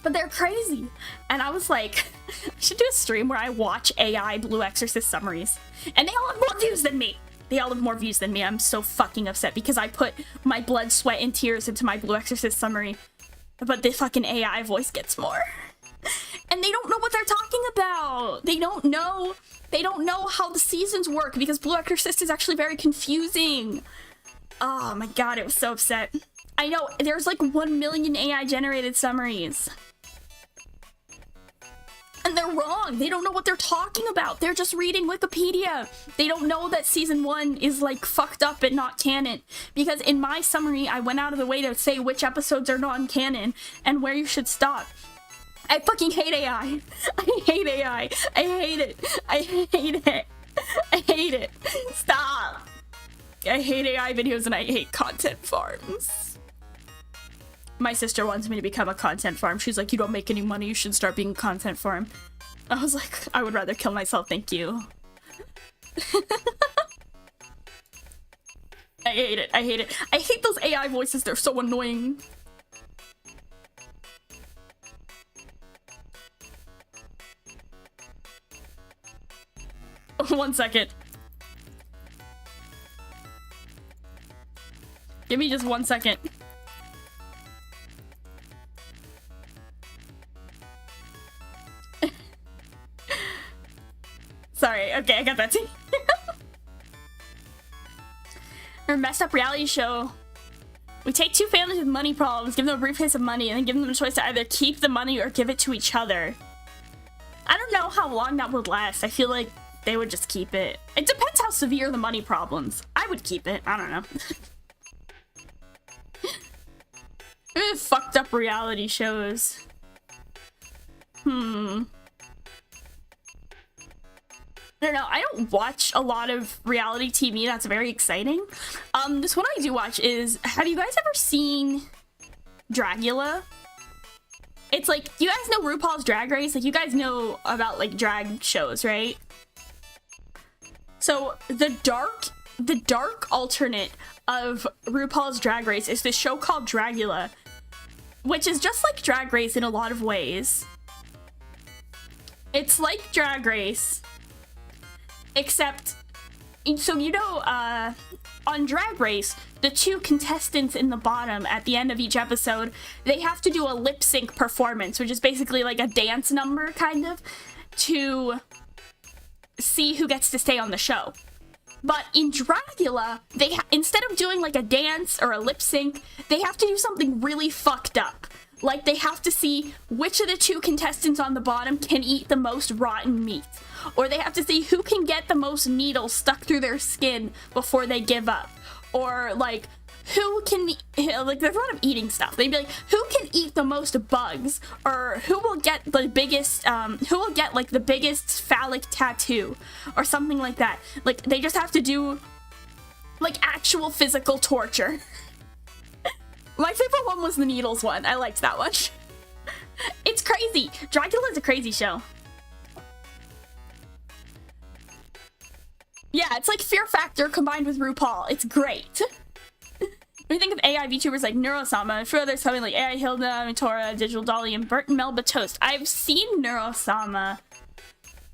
But they're crazy. And I was like, I should do a stream where I watch AI Blue Exorcist summaries. And they all have more views than me. They all have more views than me. I'm so fucking upset because I put my blood, sweat, and tears into my Blue Exorcist summary. But the fucking AI voice gets more. And they don't know what they're talking about. They don't know how the seasons work because Blue Exorcist is actually very confusing. Oh my god, it was so upset. I know, there's like 1 million AI generated summaries. And they're wrong. They don't know what they're talking about. They're just reading Wikipedia. They don't know that season 1 is like fucked up and not canon. Because in my summary, I went out of the way to say which episodes are non-canon and where you should stop. I fucking hate AI. I hate AI. I hate it. I hate it. I hate it. Stop. I hate AI videos and I hate content farms. My sister wants me to become a content farm. She's like, you don't make any money, you should start being a content farm. I was like, I would rather kill myself, thank you. I hate it, I hate it. I hate those AI voices, they're so annoying. One second. Give me just 1 second. Sorry, okay, I got that too. Or messed up reality show. We take two families with money problems, give them a briefcase of money, and then give them a choice to either keep the money or give it to each other. I don't know how long that would last. I feel like they would just keep it. It depends how severe the money problems. I would keep it. I don't know. Fucked up reality shows. I don't know. I don't watch a lot of reality TV that's very exciting. This one I do watch is, have you guys ever seen Dragula? It's like, you guys know RuPaul's Drag Race? Like, you guys know about, like, drag shows, right? So, the dark alternate of RuPaul's Drag Race is this show called Dragula, which is just like Drag Race in a lot of ways. It's like Drag Race, except, so you know, on Drag Race, the two contestants in the bottom at the end of each episode, they have to do a lip sync performance, which is basically like a dance number, kind of, to see who gets to stay on the show. But in Dragula, they instead of doing like a dance or a lip sync, they have to do something really fucked up. Like, they have to see which of the two contestants on the bottom can eat the most rotten meat. Or they have to see who can get the most needles stuck through their skin before they give up. Or, like, who can, like, there's a lot of eating stuff. They'd be like, who can eat the most bugs? Or who will get the biggest, like, the biggest phallic tattoo? Or something like that. Like, they just have to do, like, actual physical torture. My favorite one was the needles one. I liked that one. It's crazy. Dragula is a crazy show. Yeah, it's like Fear Factor combined with RuPaul. It's great. When you think of AI VTubers like Neurosama, a few others coming like AI Hilda, Mitora, Digital Dolly, and Bert and Melba Toast. I've seen Neurosama,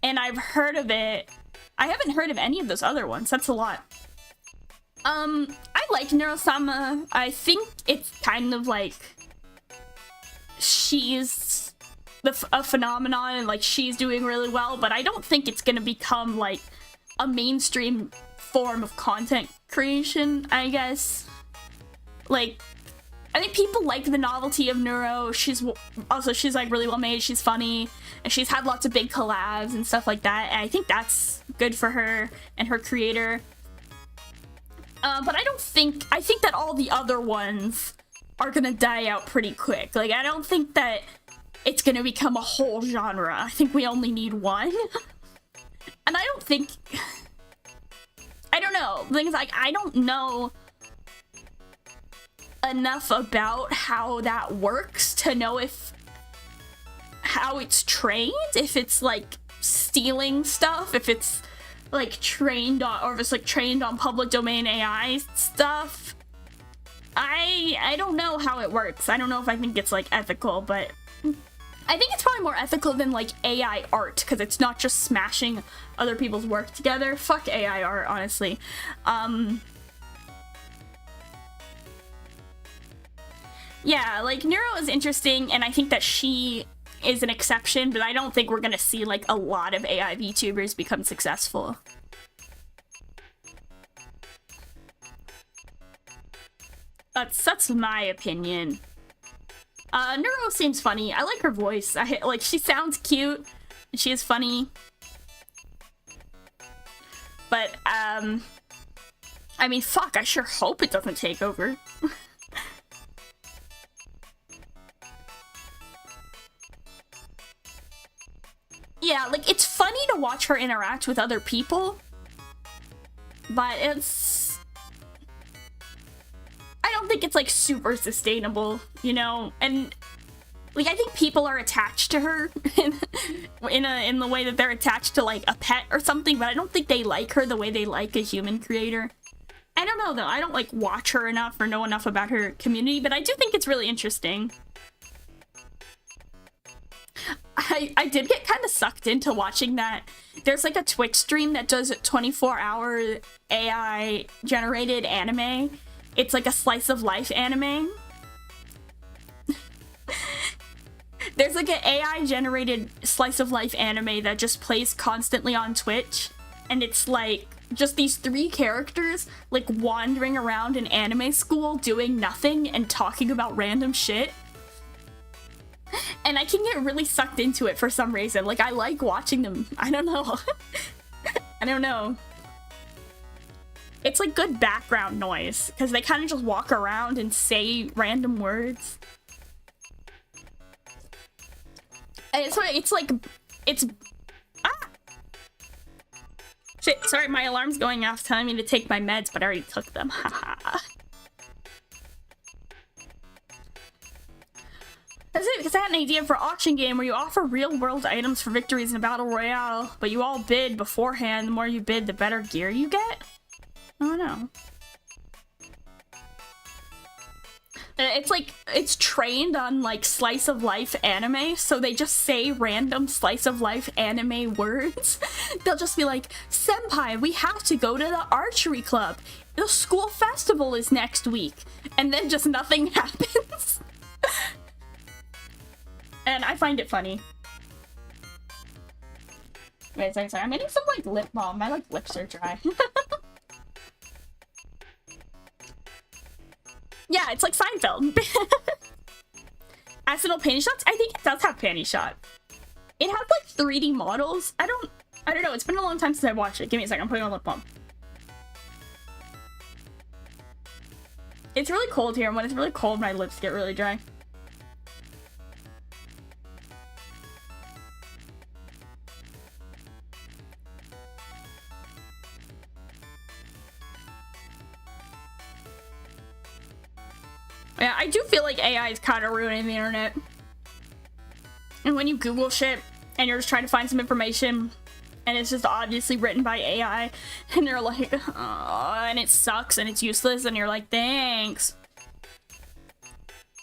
and I've heard of it. I haven't heard of any of those other ones. That's a lot. I like Neurosama. I think it's kind of like she's a phenomenon and like she's doing really well, but I don't think it's gonna become like a mainstream form of content creation, I guess. Like, I think people like the novelty of Neuro. She's like really well made, she's funny, and she's had lots of big collabs and stuff like that, and I think that's good for her and her creator. But I think that all the other ones are gonna die out pretty quick. Like, I don't think that it's gonna become a whole genre. I think we only need one. And I don't think... I don't know. Things like, I don't know enough about how that works to know how it's trained, if it's like stealing stuff, if it's like trained on, or if it's like trained on public domain AI stuff. I don't know how it works. I don't know if I think it's like ethical, but I think it's probably more ethical than like AI art because it's not just smashing other people's work together. Fuck AI art, honestly. Yeah, like Neuro is interesting, and I think that she is an exception, but I don't think we're gonna see like a lot of AI VTubers become successful. That's my opinion. Neuro seems funny. I like her voice. Like she sounds cute. She is funny. But I mean, fuck. I sure hope it doesn't take over. Yeah, like, it's funny to watch her interact with other people, but it's... I don't think it's, like, super sustainable, you know? And, like, I think people are attached to her in the way that they're attached to, like, a pet or something, but I don't think they like her the way they like a human creator. I don't know, though. I don't, like, watch her enough or know enough about her community, but I do think it's really interesting. I did get kind of sucked into watching that. There's like a Twitch stream that does 24-hour AI generated anime. It's like a slice of life anime. There's like an AI generated slice of life anime that just plays constantly on Twitch. And it's like just these 3 characters like wandering around an anime school doing nothing and talking about random shit. And I can get really sucked into it for some reason. Like, I like watching them. I don't know. I don't know. It's like good background noise, because they kind of just walk around and say random words. And it's like, it's... Ah! Shit, sorry, my alarm's going off telling me to take my meds, but I already took them. Haha. That's it, because I had an idea for auction game where you offer real-world items for victories in a battle royale, but you all bid beforehand. The more you bid, the better gear you get? I don't know. It's like, it's trained on, like, slice-of-life anime, so they just say random slice-of-life anime words. They'll just be like, Senpai, we have to go to the archery club. The school festival is next week. And then just nothing happens. And I find it funny. Wait, sorry. I'm getting some, like, lip balm. My, like, lips are dry. Yeah, it's like Seinfeld. Accidental panty shots? I think it does have panty shot. It has, like, 3D models. I don't know. It's been a long time since I watched it. Give me a second. I'm putting on lip balm. It's really cold here, and when it's really cold, my lips get really dry. Yeah, I do feel like AI is kind of ruining the internet. And when you Google shit and you're just trying to find some information and it's just obviously written by AI and they're like, oh, and it sucks and it's useless and you're like, thanks.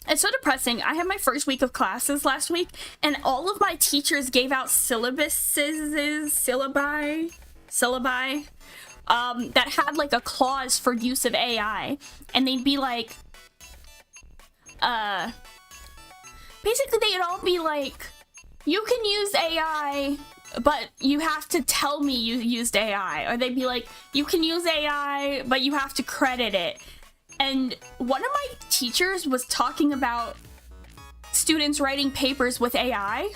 It's so depressing. I had my first week of classes last week and all of my teachers gave out syllabi that had like a clause for use of AI, and they'd be like, basically they'd all be like, you can use AI, but you have to tell me you used AI. Or they'd be like, you can use AI, but you have to credit it. And one of my teachers was talking about students writing papers with AI,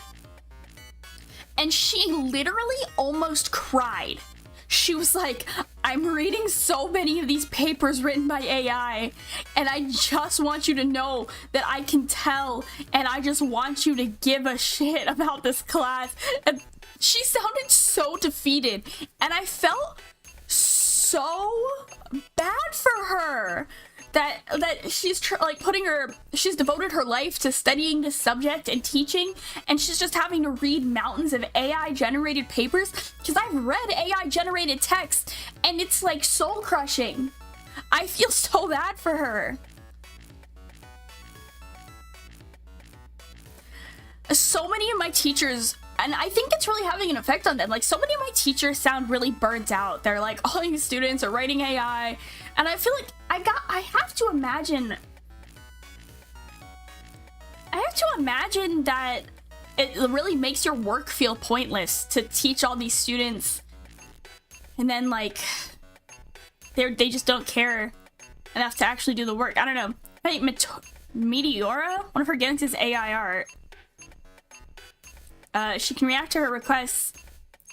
and she literally almost cried. She was like, I'm reading so many of these papers written by AI, and I just want you to know that I can tell, and I just want you to give a shit about this class. And she sounded so defeated, and I felt so bad for her. That she's she's devoted her life to studying this subject and teaching, and she's just having to read mountains of AI generated papers, because I've read AI generated text and it's like soul crushing. I feel so bad for her. so many of my teachers, and I think it's really having an effect on them, like so many of my teachers sound really burnt out. They're like, all these students are writing AI, and I feel like I have to imagine that it really makes your work feel pointless to teach all these students, and then like they just don't care enough to actually do the work. I don't know. Hey, Meteora, one of her Genesis is AI art. She can react to her requests,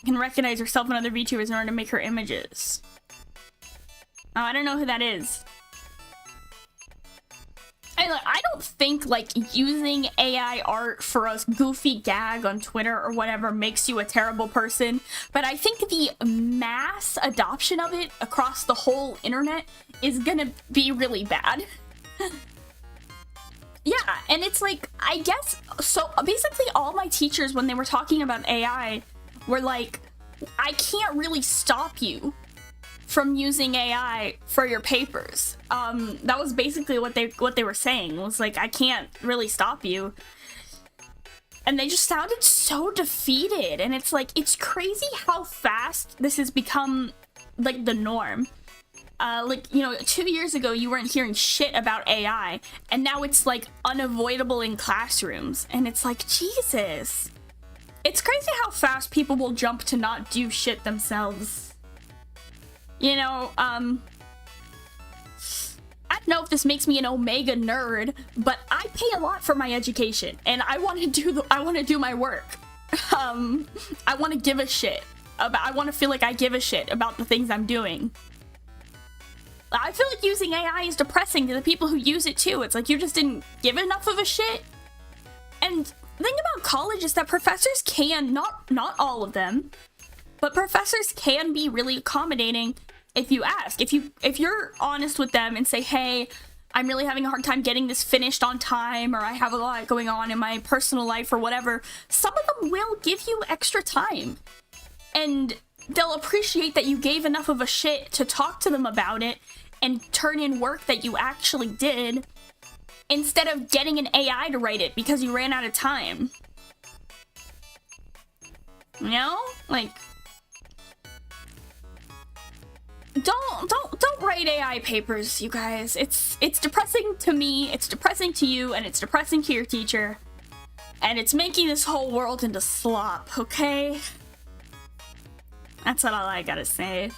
can recognize herself and other VTubers in order to make her images. Oh, I don't know who that is. I don't think like using AI art for a goofy gag on Twitter or whatever makes you a terrible person, but I think the mass adoption of it across the whole internet is gonna be really bad. Yeah, and it's like, I guess, so basically all my teachers when they were talking about AI were like, I can't really stop you from using AI for your papers. That was basically what they were saying. It was like, I can't really stop you. And they just sounded so defeated. And it's like, it's crazy how fast this has become like the norm. Like, you know, 2 years ago you weren't hearing shit about AI, and now it's like unavoidable in classrooms. And it's like, Jesus. It's crazy how fast people will jump to not do shit themselves. You know, I don't know if this makes me an omega nerd, but I pay a lot for my education, and I want to do my work. I want to give a shit about, I want to feel like I give a shit about the things I'm doing. I feel like using AI is depressing to the people who use it too. It's like you just didn't give enough of a shit. And the thing about college is that professors can, not all of them, but professors can be really accommodating if you ask. If you're honest with them and say, hey, I'm really having a hard time getting this finished on time, or I have a lot going on in my personal life or whatever, some of them will give you extra time. And they'll appreciate that you gave enough of a shit to talk to them about it and turn in work that you actually did, instead of getting an AI to write it because you ran out of time. You know? Like, don't write AI papers, you guys. It's depressing to me, it's depressing to you, and it's depressing to your teacher. And it's making this whole world into slop, okay? That's all I gotta say.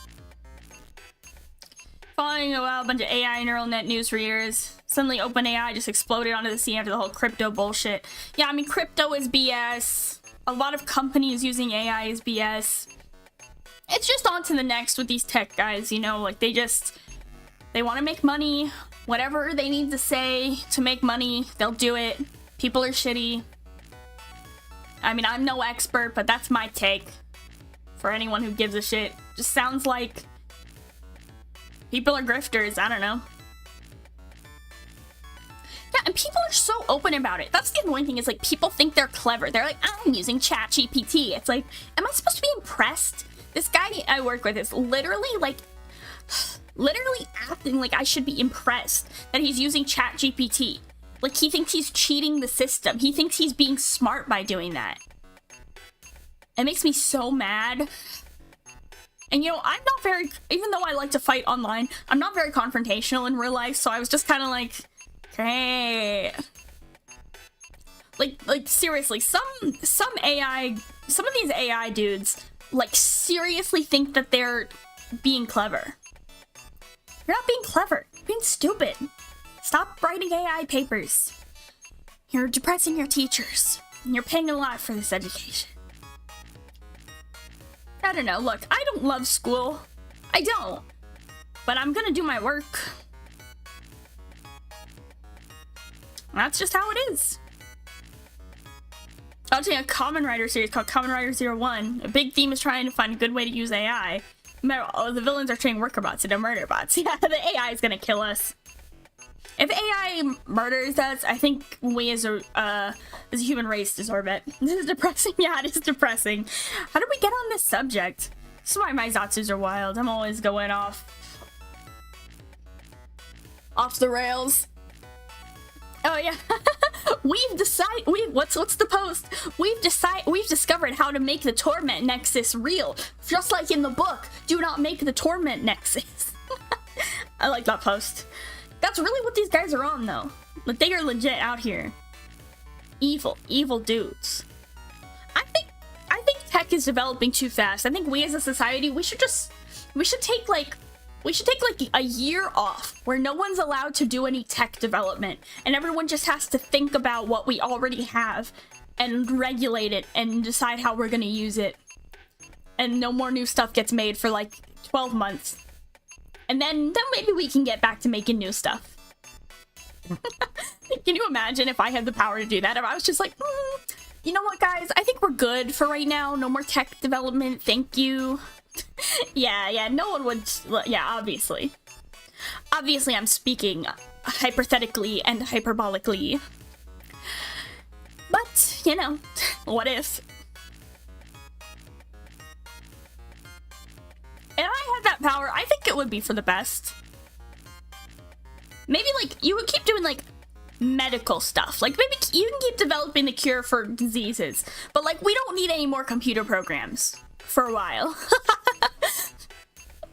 Following a while, a bunch of AI neural net news for years. Suddenly OpenAI just exploded onto the scene after the whole crypto bullshit. Yeah, I mean, crypto is BS. A lot of companies using AI is BS. It's just on to the next with these tech guys, you know, like they want to make money. Whatever they need to say to make money, they'll do it. People are shitty. I mean, I'm no expert, but that's my take. For anyone who gives a shit. Just sounds like people are grifters, I don't know. Yeah, and people are so open about it. That's the annoying thing, is like people think they're clever. They're like, I'm using ChatGPT. It's like, am I supposed to be impressed? This guy I work with is literally acting like I should be impressed that he's using ChatGPT. Like, he thinks he's cheating the system. He thinks he's being smart by doing that. It makes me so mad. And you know, I'm not very, even though I like to fight online, I'm not very confrontational in real life, so I was just kind of like, okay. Like seriously, some AI, some of these AI dudes, like, seriously think that they're being clever. You're not being clever. You're being stupid. Stop writing AI papers. You're depressing your teachers. And you're paying a lot for this education. I don't know. Look, I don't love school. I don't. But I'm gonna do my work. That's just how it is. I'm doing a Common Writer series called Common Writer 01. A big theme is trying to find a good way to use AI. Oh, the villains are turning worker bots into murder bots. Yeah, the AI is gonna kill us. If AI murders us, I think we as a human race deserve it. This is depressing. Yeah, it is depressing. How did we get on this subject? This is why my ZATSUs are wild. I'm always going off the rails. Oh yeah. What's the post? We've discovered how to make the torment nexus real. Just like in the book, do not make the torment nexus. I like that post. That's really what these guys are on though. Like they are legit out here. Evil dudes. I think tech is developing too fast. I think we as a society, we should take like a year off where no one's allowed to do any tech development and everyone just has to think about what we already have and regulate it and decide how we're gonna use it. And no more new stuff gets made for like 12 months. And then maybe we can get back to making new stuff. Can you imagine if I had the power to do that? If I was just like, you know what guys, I think we're good for right now. No more tech development, thank you. Yeah, no one would, yeah, obviously. Obviously I'm speaking hypothetically and hyperbolically. But, you know, what if? If I had that power, I think it would be for the best. Maybe, like, you would keep doing, like, medical stuff. Like, maybe you can keep developing the cure for diseases. But, like, we don't need any more computer programs for a while.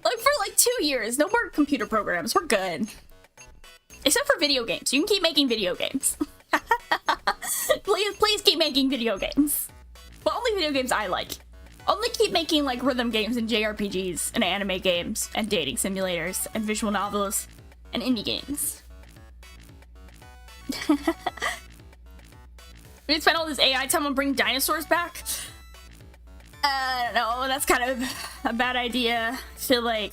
Like, for, like, 2 years. No more computer programs. We're good. Except for video games. You can keep making video games. Please keep making video games. But only video games I like. Only keep making, like, rhythm games and JRPGs and anime games and dating simulators and visual novels and indie games. We spent all this AI time on bringing dinosaurs back? I don't know, that's kind of a bad idea. I feel like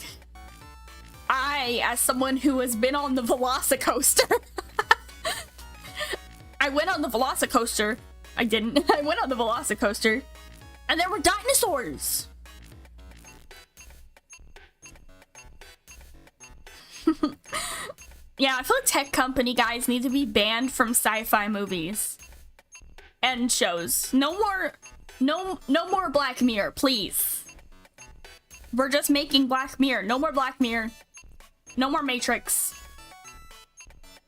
I, as someone who has been on the Velocicoaster, I went on the Velocicoaster. I didn't. I went on the Velocicoaster. And there were dinosaurs! Yeah, I feel like tech company guys need to be banned from sci-fi movies. And shows. No more Black Mirror, please. We're just making Black Mirror. No more Black Mirror. No more Matrix.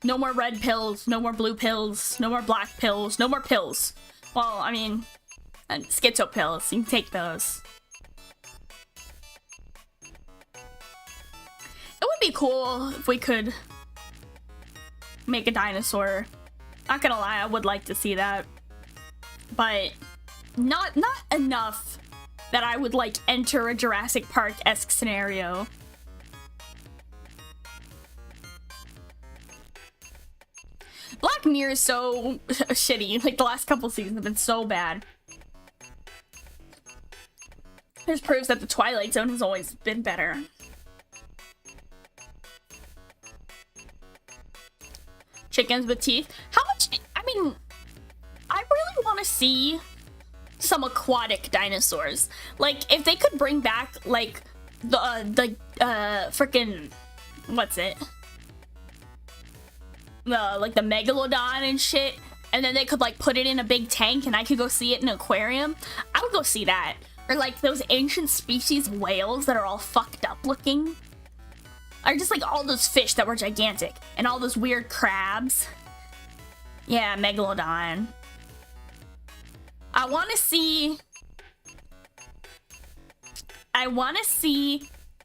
No more red pills. No more blue pills. No more black pills. No more pills. Well, I mean... and schizo pills, you can take those. It would be cool if we could make a dinosaur. Not gonna lie, I would like to see that. But not enough that I would like enter a Jurassic Park-esque scenario. Black Mirror is so shitty. Like the last couple seasons have been so bad. This proves that the Twilight Zone has always been better. Chickens with teeth. How much? I mean, I really want to see some aquatic dinosaurs. Like, if they could bring back, like, the freaking, what's it? Like, the Megalodon and shit. And then they could, like, put it in a big tank and I could go see it in an aquarium. I would go see that. Or like those ancient species whales that are all fucked up looking. Or just like all those fish that were gigantic. And all those weird crabs. Yeah, Megalodon. I want to see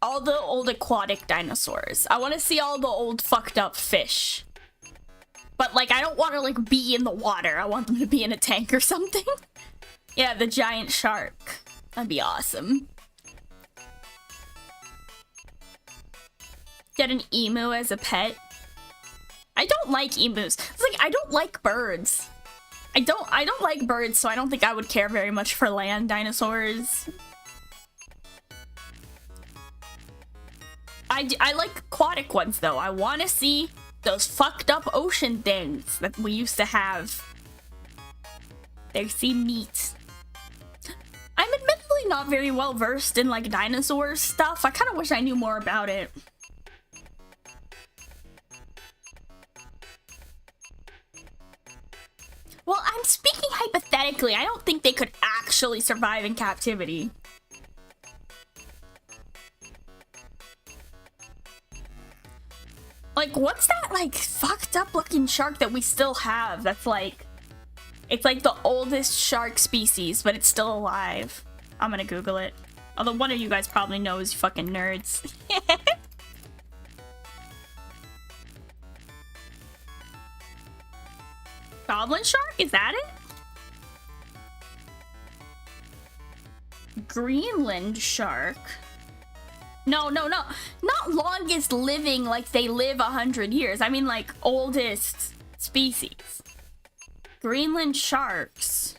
all the old aquatic dinosaurs. I want to see all the old fucked up fish. But like I don't want to like be in the water. I want them to be in a tank or something. Yeah, the giant shark. That'd be awesome. Get an emu as a pet. I don't like emus. It's like I don't like birds. I don't like birds, so I don't think I would care very much for land dinosaurs. I like aquatic ones though. I want to see those fucked up ocean things that we used to have. They seem neat. I'm admittedly not very well versed in like dinosaur stuff. I kind of wish I knew more about it. Well, I'm speaking hypothetically. I don't think they could actually survive in captivity. Like, what's that, like, fucked up looking shark that we still have that's like... It's like the oldest shark species, but it's still alive. I'm gonna Google it. Although one of you guys probably knows, you fucking nerds. Goblin shark? Is that it? Greenland shark. No. Not longest living, like they live 100 years. I mean, like, oldest species. Greenland sharks.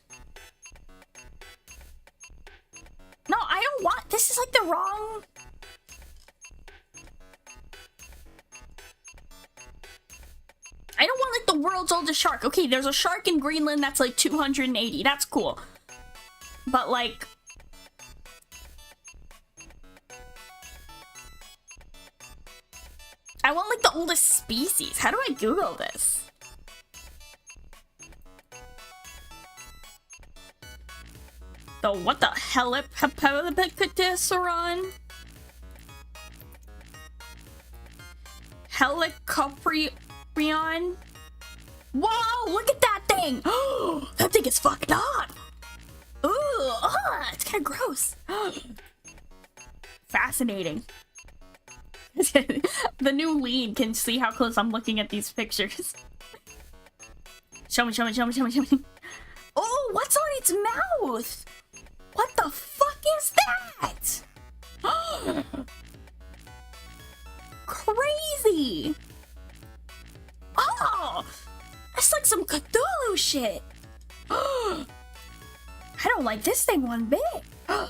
No, I don't want... This is, like, the wrong... I don't want, like, the world's oldest shark. Okay, there's a shark in Greenland that's, like, 280. That's cool. But, like... I want, like, the oldest species. How do I Google this? The what the hell? Helicoprion? Helicoprion? Whoa! Look at that thing! Oh, that thing is fucked up! Ooh, it's kind of gross. Fascinating. The new lead can see how close I'm looking at these pictures. Show me. Oh, what's on its mouth? What the fuck is that? Crazy! Oh! That's like some Cthulhu shit! I don't like this thing one bit! I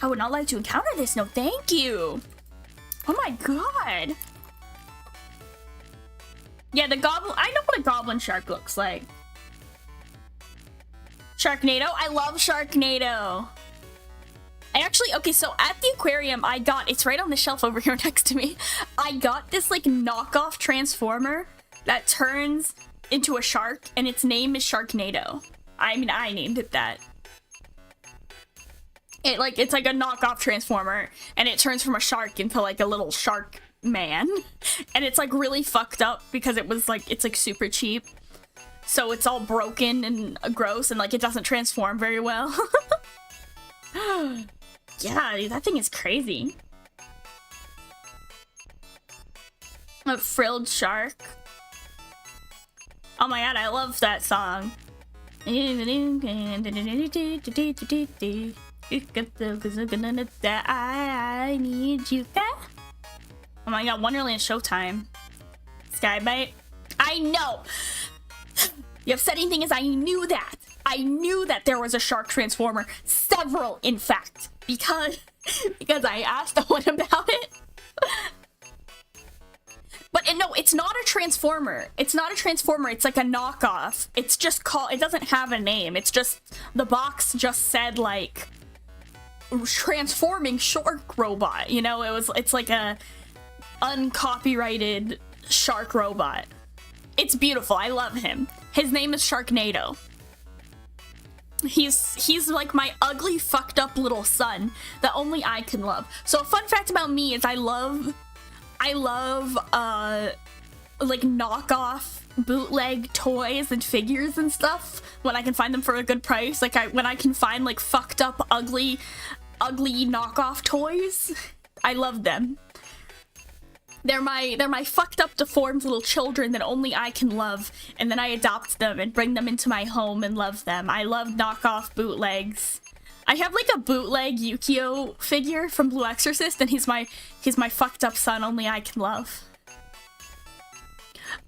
would not like to encounter this, no thank you! Oh my god! Yeah, the goblin- I know what a goblin shark looks like. Sharknado? I love Sharknado! I actually, okay, so at the aquarium, I got, it's right on the shelf over here next to me. I got this, like, knockoff transformer that turns into a shark, and its name is Sharknado. I mean, I named it that. It's like a knockoff transformer, and it turns from a shark into, like, a little shark man. And it's, like, really fucked up because it was, like, it's, like, super cheap. So it's all broken and gross, and, like, it doesn't transform very well. Yeah, dude, that thing is crazy. A frilled shark. Oh my god, I love that song. I need you. Oh my god, Wonderland Showtime. Skybite. I know! The upsetting thing is I knew that. I knew that there was a shark transformer. Several, in fact. Because I asked the one about it. But no, it's not a transformer. It's not a transformer. It's like a knockoff. It's just called, it doesn't have a name. It's just, the box just said like, transforming shark robot. You know, it's like a uncopyrighted shark robot. It's beautiful. I love him. His name is Sharknado. He's like my ugly, fucked up little son that only I can love. So a fun fact about me is I love like knockoff bootleg toys and figures and stuff when I can find them for a good price. Like when I can find like fucked up, ugly knockoff toys. I love them. They're my fucked up, deformed little children that only I can love, and then I adopt them and bring them into my home and love them. I love knockoff bootlegs. I have like a bootleg Yukio figure from Blue Exorcist, and he's my fucked up son only I can love.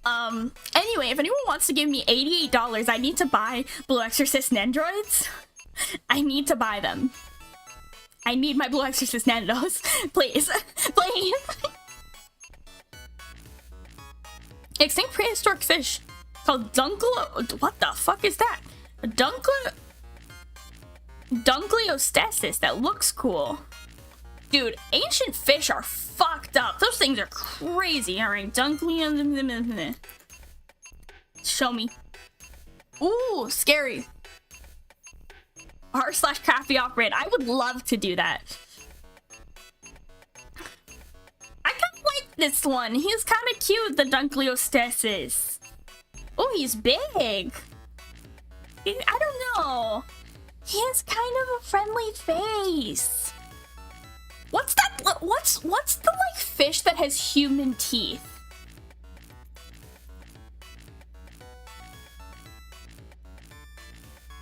Anyway, if anyone wants to give me $88, I need to buy Blue Exorcist Nendroids. I need to buy them. I need my Blue Exorcist Nendos. Please. Please. Extinct prehistoric fish called what the fuck is that? Dunkleostesis. That looks cool. Dude, ancient fish are fucked up. Those things are crazy. Alright, Dunkleo. Show me. Ooh, scary. R/Crafty Operate. I would love to do that. I kind of like this one. He's kind of cute, the Dunkleostesis. Oh, he's big. I don't know. He has kind of a friendly face. What's that? What's the like fish that has human teeth?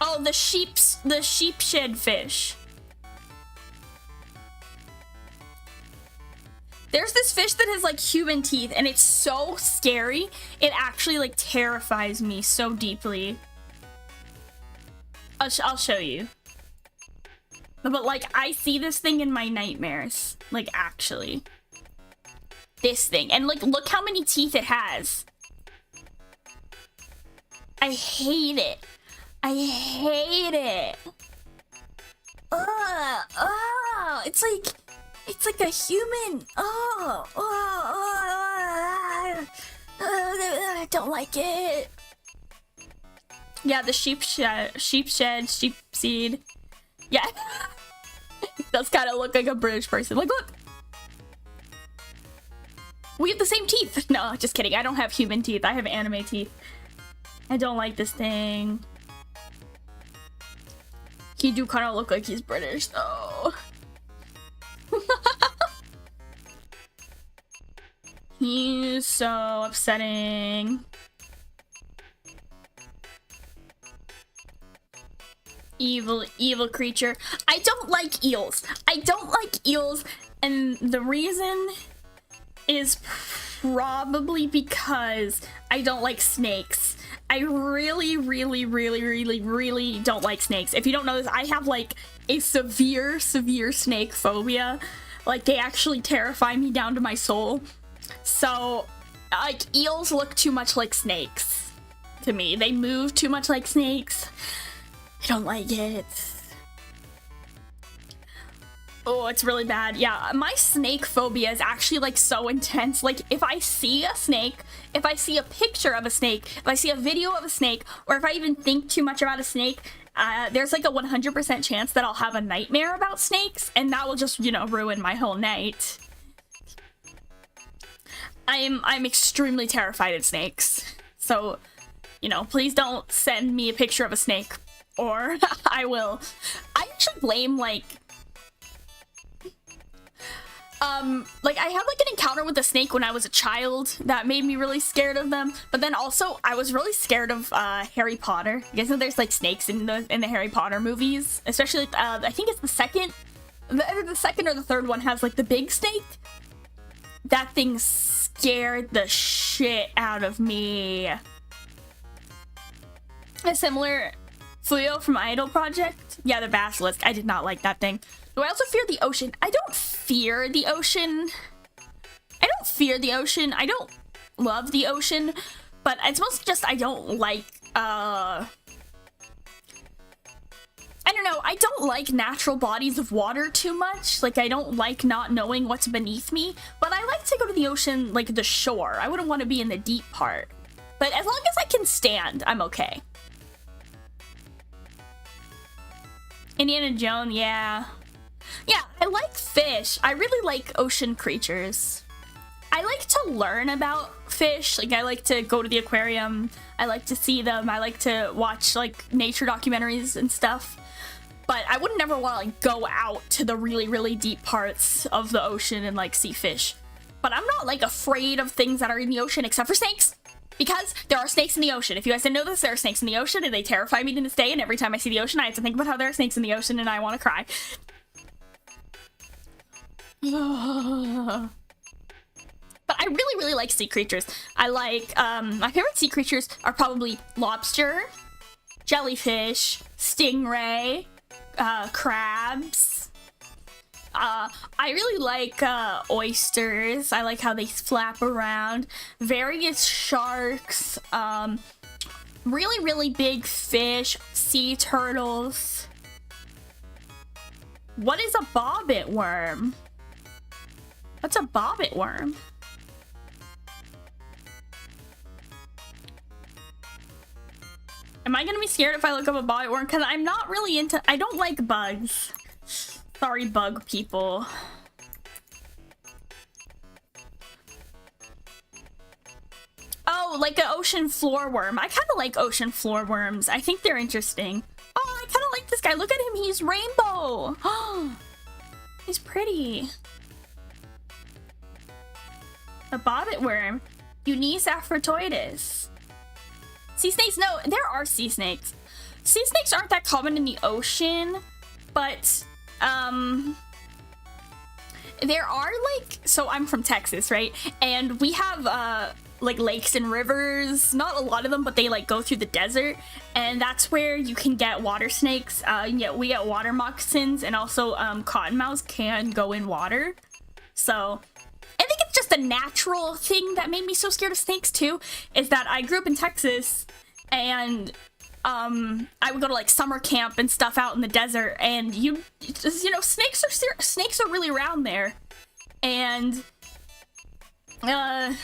Oh, the sheepshead fish. There's this fish that has like human teeth and it's so scary. It actually like terrifies me so deeply. I'll show you. But like I see this thing in my nightmares. Like actually. This thing. And like look how many teeth it has. I hate it. I hate it. It's like a human. I don't like it. Yeah, the sheepseed. Yeah. It does kind of look like a British person. Like, look. We have the same teeth. No, just kidding. I don't have human teeth. I have anime teeth. I don't like this thing. He do kind of look like he's British, though. He's so upsetting. Evil creature. I don't like eels. And the reason is probably because I don't like snakes. I really don't like snakes. If you don't know this, I have like a severe snake phobia. Like they actually terrify me down to my soul. So like eels look too much like snakes to me. They move too much like snakes. I don't like it. Oh, it's really bad. Yeah, my snake phobia is actually like so intense. Like if I see a snake, if I see a picture of a snake, if I see a video of a snake, or if I even think too much about a snake, there's like a 100% chance that I'll have a nightmare about snakes, and that will just, you know, ruin my whole night. I'm extremely terrified of snakes. So, you know, please don't send me a picture of a snake, or I will. I actually blame like I had like an encounter with a snake when I was a child that made me really scared of them. But then also I was really scared of Harry Potter. You guys know there's like snakes in the Harry Potter movies, especially I think it's the second or the third one has like the big snake. That thing scared the shit out of me. A similar Fuyo from Idol Project. Yeah, the basilisk. I did not like that thing. Do I also fear the ocean? I don't fear the ocean. I don't love the ocean, but it's mostly just I don't like, I don't know, I don't like natural bodies of water too much. Like, I don't like not knowing what's beneath me, but I like to go to the ocean, like the shore. I wouldn't want to be in the deep part. But as long as I can stand, I'm okay. Indiana Jones, yeah. Yeah, I like fish. I really like ocean creatures. I like to learn about fish. Like, I like to go to the aquarium. I like to see them. I like to watch, like, nature documentaries and stuff. But I would never want to, like, go out to the really deep parts of the ocean and, like, see fish. But I'm not, like, afraid of things that are in the ocean except for snakes. Because there are snakes in the ocean. If you guys didn't know this, there are snakes in the ocean, and they terrify me to this day. And every time I see the ocean, I have to think about how there are snakes in the ocean, and I want to cry. But I really like sea creatures. I like, my favorite sea creatures are probably lobster, jellyfish, stingray, crabs. I really like oysters. I like how they flap around. Various sharks, really big fish, sea turtles. What is a bobbit worm? What's a bobbit worm? Am I gonna be scared if I look up a bobbit worm? Because I'm not really into... I don't like bugs. Sorry, bug people. Oh, like an ocean floor worm. I kind of like ocean floor worms. I think they're interesting. Oh, I kind of like this guy. Look at him. He's rainbow. Oh, he's pretty. A bobbit worm. Eunice aphroditoides. Sea snakes? No, there are sea snakes. Sea snakes aren't that common in the ocean, but there are like, so I'm from Texas, right? And we have like lakes and rivers, not a lot of them, but they like go through the desert, and that's where you can get water snakes. We get water moccasins, and also cottonmouths can go in water. So I think it's just a natural thing that made me so scared of snakes too, is that I grew up in Texas, and I would go to like summer camp and stuff out in the desert, and you know, snakes are really around there, and it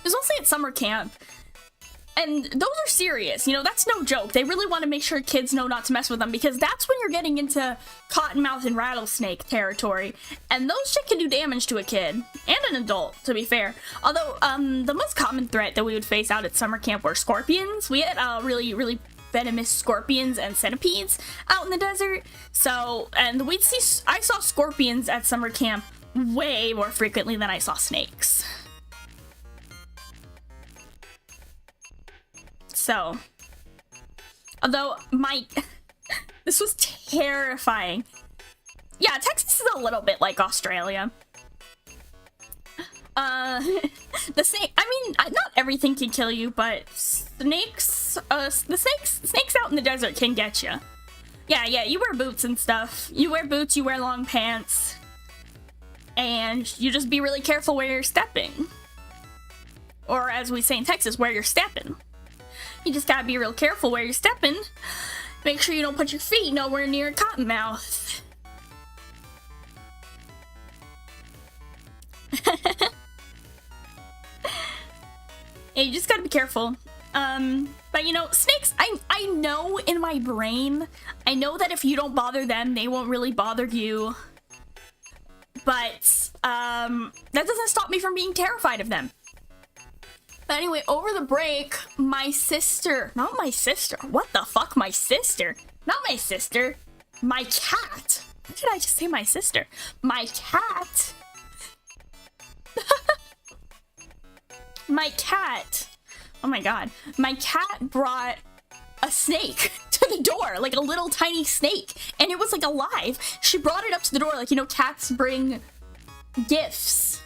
was mostly at summer camp, and those are serious. You know, that's no joke. They really want to make sure kids know not to mess with them, because that's when you're getting into cottonmouth and rattlesnake territory, and those shit can do damage to a kid and an adult, to be fair. Although the most common threat that we would face out at summer camp were scorpions. We had really venomous scorpions and centipedes out in the desert. So, and I saw scorpions at summer camp way more frequently than I saw snakes. So, although this was terrifying. Yeah, Texas is a little bit like Australia. The snake, I mean, not everything can kill you, but snakes, the snakes out in the desert can get you. Yeah, you wear boots and stuff. You wear boots, you wear long pants, and you just be really careful where you're stepping. Or as we say in Texas, where you're stepping. You just gotta be real careful where you're stepping. Make sure you don't put your feet nowhere near a cottonmouth. Yeah, you just gotta be careful. But you know, snakes, I know in my brain, I know that if you don't bother them, they won't really bother you. But, that doesn't stop me from being terrified of them. But anyway, over the break, my sister, not my sister, what the fuck, my sister? Not my sister, my cat. What did I just say, my sister? My cat. My cat. Oh my god. My cat brought a snake to the door, like a little tiny snake, and it was like alive. She brought it up to the door, like, you know, cats bring gifts.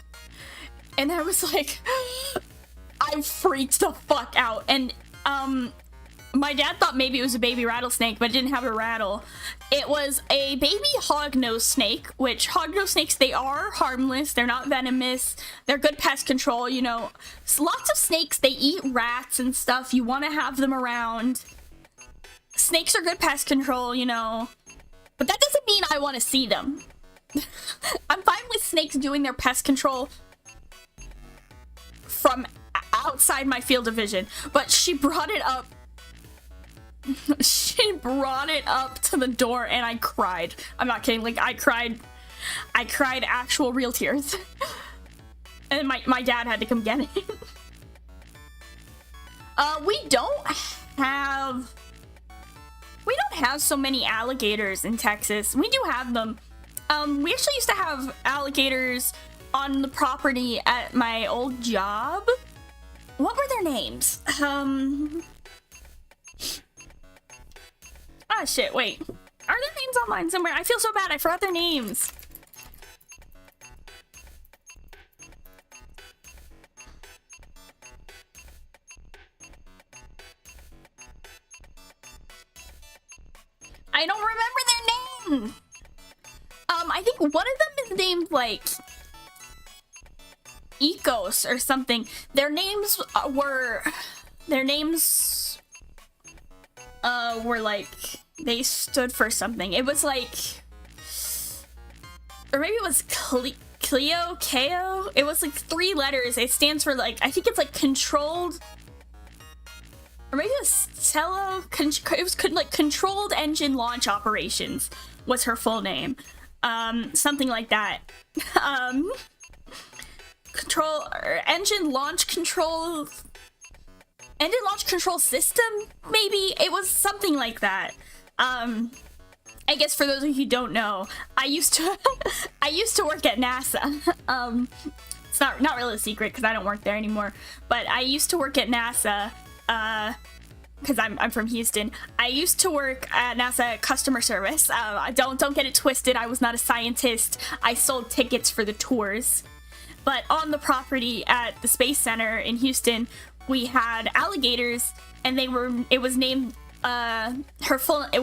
And I was like, I freaked the fuck out. And my dad thought maybe it was a baby rattlesnake, but it didn't have a rattle. It was a baby hognose snake, which hognose snakes, they are harmless. They're not venomous. They're good pest control, you know. Lots of snakes, they eat rats and stuff. You want to have them around. Snakes are good pest control, you know. But that doesn't mean I want to see them. I'm fine with snakes doing their pest control from outside my field of vision. But she brought it up. She brought it up to the door, and I cried. I'm not kidding. Like, I cried actual real tears. And my dad had to come get it. We don't have so many alligators in Texas. We do have them. We actually used to have alligators on the property at my old job. What were their names? Ah, shit, wait. Are their names online somewhere? I feel so bad, I forgot their names. I don't remember their name! I think one of them is named, like, Ecos or something. Their names were like, they stood for something. It was like, or maybe it was Cleo, Ko? It was like 3 letters. It stands for, like, I think it's like controlled, or maybe it was Cello, it was like controlled engine launch operations was her full name. Something like that. Engine launch control Engine launch control system, maybe? It was something like that. I guess for those of you who don't know, I used to I used to work at NASA. It's not really a secret because I don't work there anymore, but I used to work at NASA because I'm from Houston. I used to work at NASA customer service. Don't get it twisted. I was not a scientist. I sold tickets for the tours. But on the property at the Space Center in Houston, we had alligators, and it was named we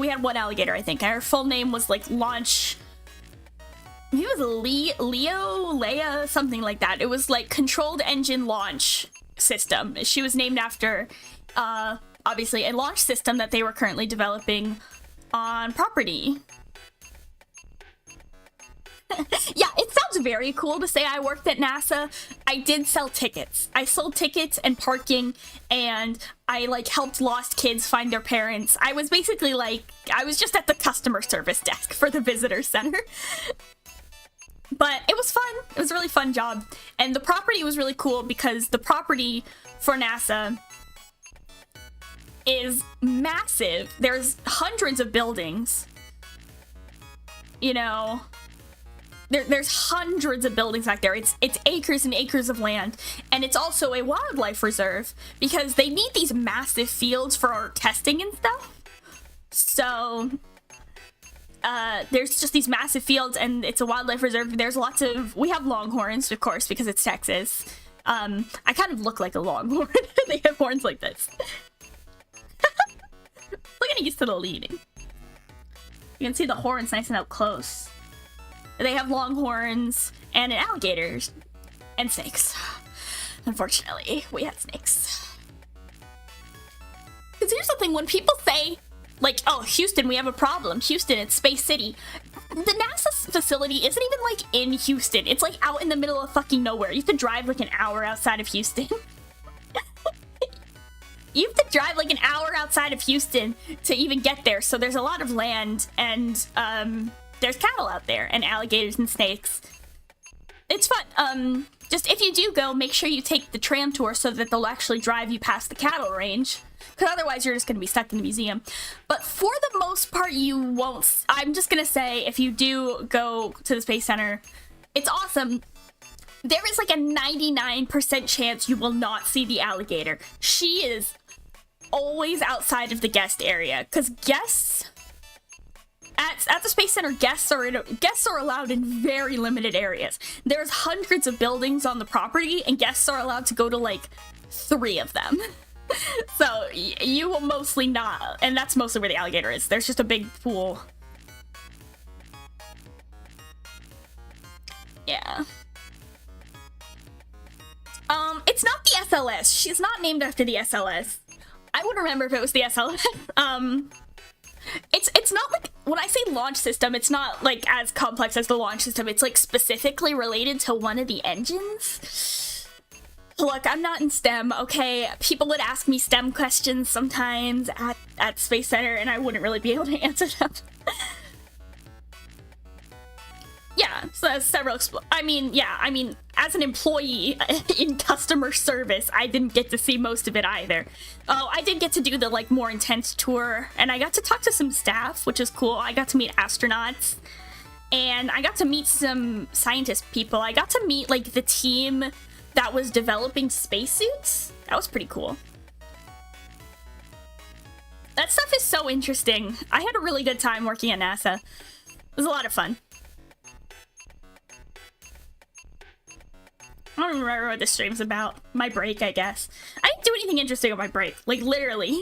had one alligator, I think, and her full name was like Launch. Maybe it was Leia, something like that. It was like Controlled Engine Launch System. She was named after, obviously, a launch system that they were currently developing on property. Yeah, it sounds very cool to say I worked at NASA. I did sell tickets. I sold tickets and parking, and I like helped lost kids find their parents. I was basically like, I was just at the customer service desk for the visitor center. But it was fun. It was a really fun job. And the property was really cool because the property for NASA is massive. There's hundreds of buildings. You know, there's hundreds of buildings back there. It's acres and acres of land. And it's also a wildlife reserve because they need these massive fields for our testing and stuff. So there's just these massive fields, and it's a wildlife reserve. We have longhorns, of course, because it's Texas. I kind of look like a longhorn. They have horns like this. We're getting used to the leading. You can see the horns nice and up close. They have longhorns and an alligator and snakes. Unfortunately, we had snakes. Because here's the thing, when people say, like, oh, Houston, we have a problem. Houston, it's Space City. The NASA facility isn't even, like, in Houston. It's, like, out in the middle of fucking nowhere. You have to drive, like, an hour outside of Houston. You have to drive, like, an hour outside of Houston to even get there. So there's a lot of land, and, there's cattle out there, and alligators and snakes. It's fun. Just, if you do go, make sure you take the tram tour so that they'll actually drive you past the cattle range. Because otherwise you're just going to be stuck in the museum. But for the most part, you won't. I'm just going to say, if you do go to the Space Center, it's awesome. There is like a 99% chance you will not see the alligator. She is always outside of the guest area. Because guests... At the Space Center, guests are allowed in very limited areas. There's hundreds of buildings on the property, and guests are allowed to go to, like, 3 of them. So, you will mostly not, and that's mostly where the alligator is. There's just a big pool. Yeah. It's not the SLS. She's not named after the SLS. I would remember if it was the SLS. It's not like, when I say launch system, it's not like as complex as the launch system. It's like specifically related to one of the engines. Look, I'm not in STEM, okay? People would ask me STEM questions sometimes at Space Center, and I wouldn't really be able to answer them. Yeah, so several, I mean, as an employee in customer service, I didn't get to see most of it either. Oh, I did get to do the, like, more intense tour, and I got to talk to some staff, which is cool. I got to meet astronauts, and I got to meet some scientist people. I got to meet, like, the team that was developing spacesuits. That was pretty cool. That stuff is so interesting. I had a really good time working at NASA. It was a lot of fun. I don't remember what this stream's about. My break, I guess. I didn't do anything interesting on my break. Like, literally.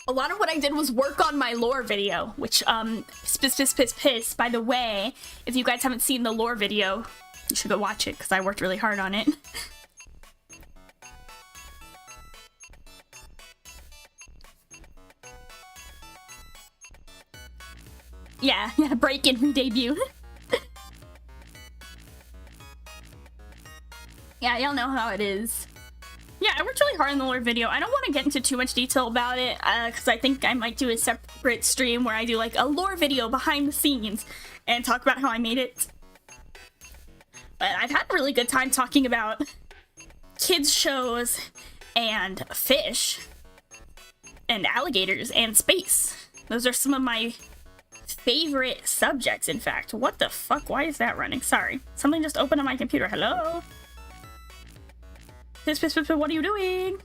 A lot of what I did was work on my lore video, which, piss. By the way, if you guys haven't seen the lore video, you should go watch it, because I worked really hard on it. Yeah, break in re-debut. Yeah, y'all know how it is. Yeah, I worked really hard on the lore video. I don't want to get into too much detail about it, because I think I might do a separate stream where I do, like, a lore video behind the scenes and talk about how I made it. But I've had a really good time talking about kids shows and fish and alligators and space. Those are some of my favorite subjects, in fact. What the fuck? Why is that running? Sorry. Something just opened on my computer. Hello? What are you doing?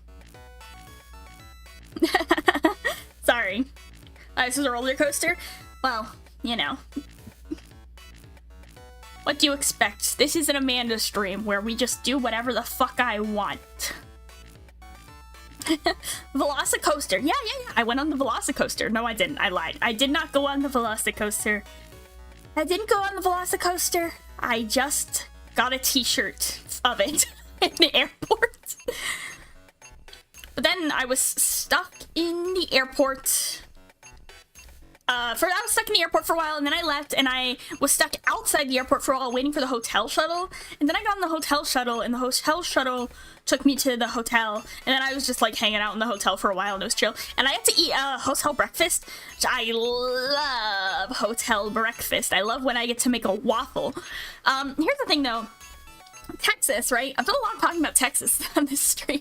Sorry. This is a roller coaster? Well, you know. What do you expect? This is an Amanda stream where we just do whatever the fuck I want. Velocicoaster. Yeah. I went on the Velocicoaster. No, I didn't. I lied. I did not go on the Velocicoaster. I didn't go on the Velocicoaster. I just got a t-shirt of it in the airport. But then I was stuck in the airport. I was stuck in the airport for a while, and then I left, and I was stuck outside the airport for a while waiting for the hotel shuttle. And then I got on the hotel shuttle, and the hotel shuttle took me to the hotel. And then I was just like hanging out in the hotel for a while, and it was chill. And I had to eat hotel breakfast, which I love hotel breakfast. I love when I get to make a waffle. Here's the thing though. Texas, right? I've done a lot of talking about Texas on this stream.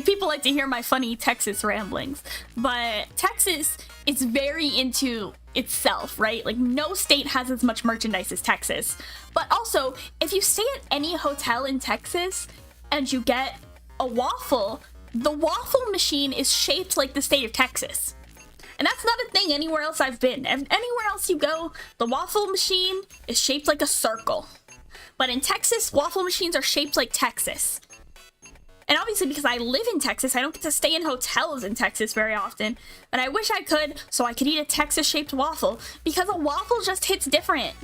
People like to hear my funny Texas ramblings, but Texas is very into itself, right? Like, no state has as much merchandise as Texas. But also, if you stay at any hotel in Texas and you get a waffle, the waffle machine is shaped like the state of Texas. And that's not a thing anywhere else I've been. Anywhere else you go, the waffle machine is shaped like a circle. But in Texas, waffle machines are shaped like Texas. And obviously because I live in Texas, I don't get to stay in hotels in Texas very often. And I wish I could, so I could eat a Texas-shaped waffle, because a waffle just hits different.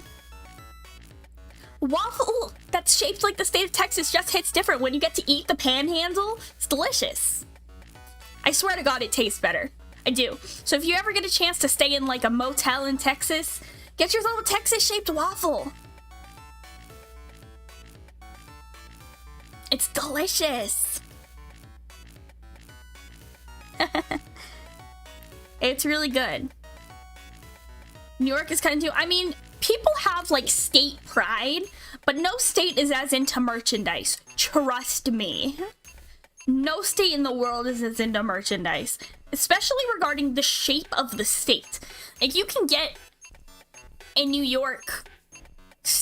Waffle that's shaped like the state of Texas just hits different. When you get to eat the panhandle, it's delicious. I swear to God, it tastes better. I do. So if you ever get a chance to stay in like a motel in Texas, get yourself a Texas-shaped waffle. It's delicious. It's really good. New York is kind of new. I mean, people have like state pride, but no state is as into merchandise. Trust me. No state in the world is as into merchandise, especially regarding the shape of the state. Like, you can get in New York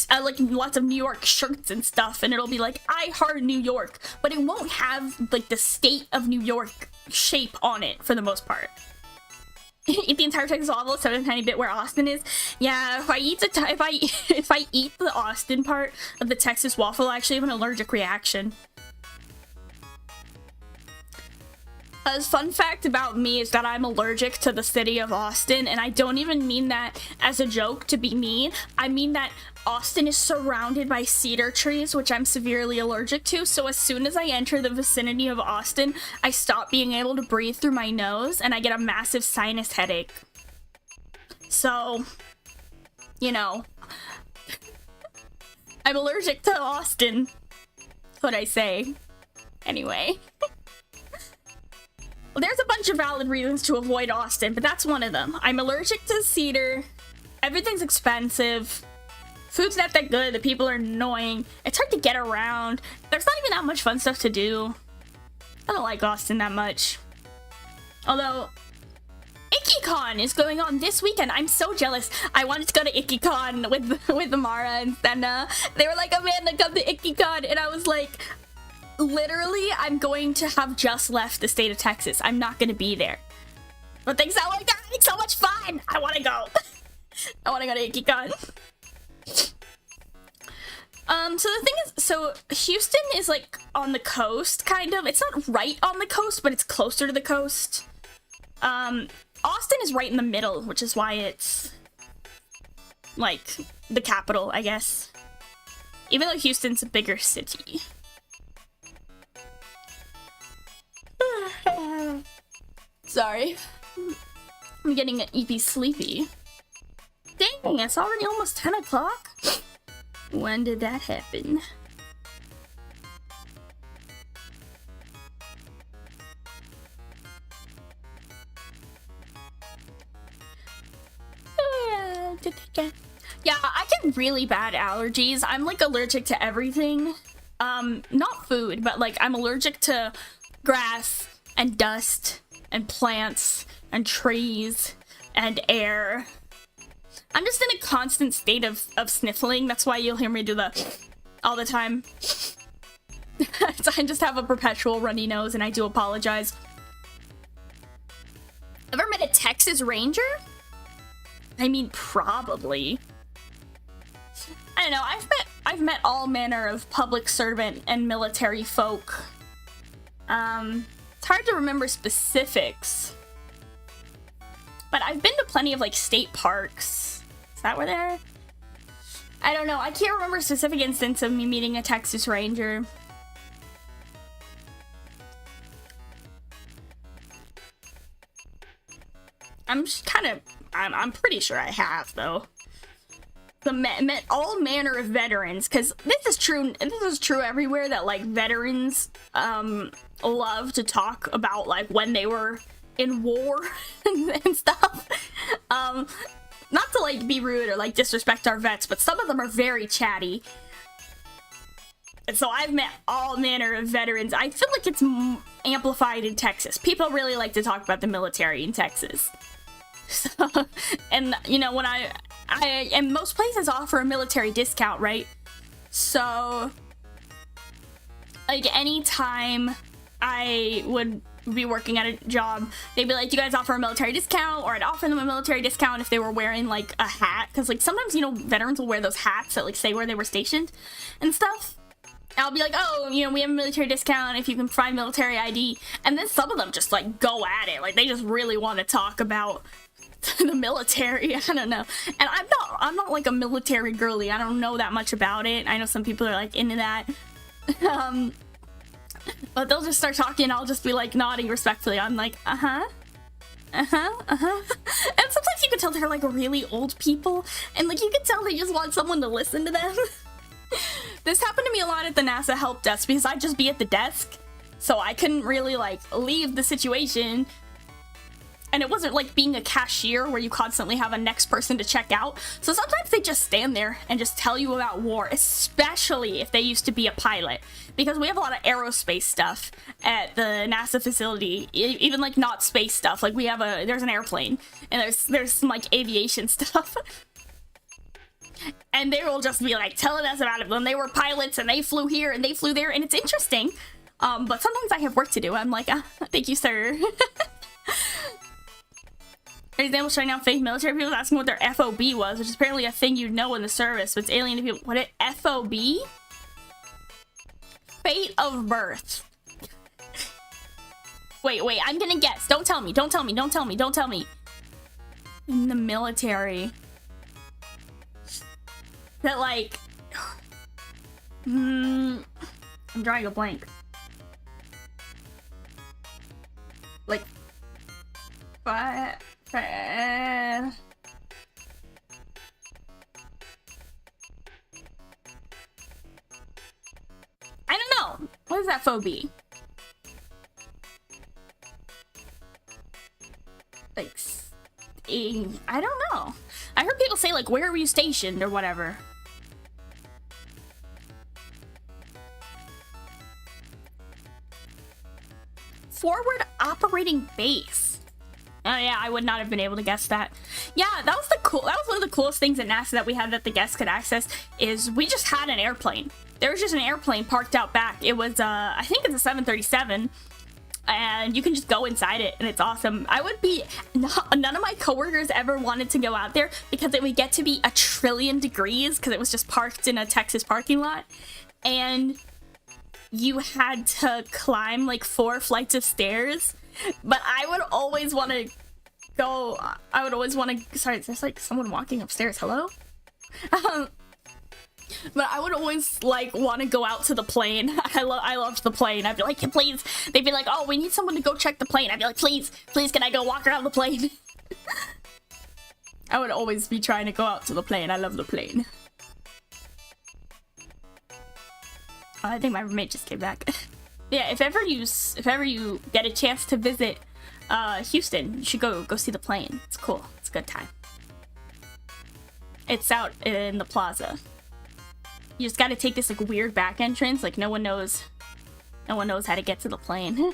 like lots of New York shirts and stuff, and it'll be like I heart New York, but it won't have like the state of New York shape on it for the most part. Eat the entire Texas waffle except a tiny bit where Austin is. Yeah, if I eat the Austin part of the Texas waffle, I actually have an allergic reaction. A fun fact about me is that I'm allergic to the city of Austin, and I don't even mean that as a joke to be mean. I mean that Austin is surrounded by cedar trees, which I'm severely allergic to, so as soon as I enter the vicinity of Austin, I stop being able to breathe through my nose, and I get a massive sinus headache. So, you know, I'm allergic to Austin. That's what I say. Anyway. Well, there's a bunch of valid reasons to avoid Austin, but that's one of them. I'm allergic to cedar. Everything's expensive. Food's not that good. The people are annoying. It's hard to get around. There's not even that much fun stuff to do. I don't like Austin that much. Although, IckyCon is going on this weekend. I'm so jealous. I wanted to go to IckyCon with Mara and Senna. They were like, Amanda, come to IckyCon. And I was like, literally, I'm going to have just left the state of Texas. I'm not going to be there. But things sound like they're having so much fun. I want to go. I want to go to IckyCon. So the thing is, so Houston is like on the coast, kind of. It's not right on the coast, but it's closer to the coast. Austin is right in the middle, which is why it's like the capital, I guess. Even though Houston's a bigger city. Sorry. I'm getting an EP sleepy. Dang, it's already almost 10 o'clock? When did that happen? Yeah, I get really bad allergies. I'm like allergic to everything. Not food, but like I'm allergic to grass and dust and plants and trees and air. I'm just in a constant state of sniffling. That's why you'll hear me do the all the time. So I just have a perpetual runny nose, and I do apologize. Ever met a Texas Ranger? I mean, probably. I don't know. I've met all manner of public servant and military folk. It's hard to remember specifics, but I've been to plenty of like state parks. Is that where they're? I don't know. I can't remember a specific instance of me meeting a Texas Ranger. I'm pretty sure I have, though. Met all manner of veterans, because this is true everywhere, that like veterans love to talk about like when they were in war and stuff. Not to like be rude or like disrespect our vets, but some of them are very chatty. And so I've met all manner of veterans. I feel like it's amplified in Texas. People really like to talk about the military in Texas. So, and you know, when and most places offer a military discount, right? So like anytime I would be working at a job, they'd be like, do you guys offer a military discount? Or I'd offer them a military discount if they were wearing like a hat, because like sometimes, you know, veterans will wear those hats that like say where they were stationed and stuff. I'll be like, oh, you know, we have a military discount if you can provide military ID. And then some of them just like go at it, like they just really want to talk about the military. I don't know. And I'm not like a military girly. I don't know that much about it. I know some people are like into that. But they'll just start talking, I'll just be like nodding respectfully. I'm like, uh-huh. And sometimes you can tell they're like really old people, and like you can tell they just want someone to listen to them. This happened to me a lot at the NASA help desk, because I'd just be at the desk, so I couldn't really like leave the situation. And it wasn't like being a cashier where you constantly have a next person to check out. So sometimes they just stand there and just tell you about war, especially if they used to be a pilot. Because we have a lot of aerospace stuff at the NASA facility, even like not space stuff. Like there's an airplane, and there's some like aviation stuff. And they will just be like telling us about it when they were pilots and they flew here and they flew there, and it's interesting. But sometimes I have work to do. I'm like, thank you, sir. For example, showing out fake military people asking what their FOB was, which is apparently a thing you'd know in the service, but it's alien to people. What it FOB? Fate of birth. Wait, I'm gonna guess. Don't tell me. In the military. That like... I'm drawing a blank. Like... I don't know. What is that phobia? Like, I don't know. I heard people say like, where were you stationed or whatever. Forward operating base. Oh yeah, I would not have been able to guess that. Yeah, that was one of the coolest things at NASA that we had that the guests could access, is we just had an airplane. There was just an airplane parked out back. It was I think it's a 737, and you can just go inside it, and it's awesome. None of my coworkers ever wanted to go out there because it would get to be 1,000,000,000,000 degrees because it was just parked in a Texas parking lot, and you had to climb like 4 flights of stairs. But I would always want to go. Sorry, there's like someone walking upstairs. Hello? But I would always like want to go out to the plane. I loved the plane. I'd be like, please. They'd be like, oh, we need someone to go check the plane. I'd be like, please, can I go walk around the plane? I would always be trying to go out to the plane. I love the plane. Oh, I think my roommate just came back. Yeah, if ever you get a chance to visit Houston, you should go see the plane. It's cool. It's a good time. It's out in the plaza. You just gotta take this like weird back entrance, like no one knows how to get to the plane.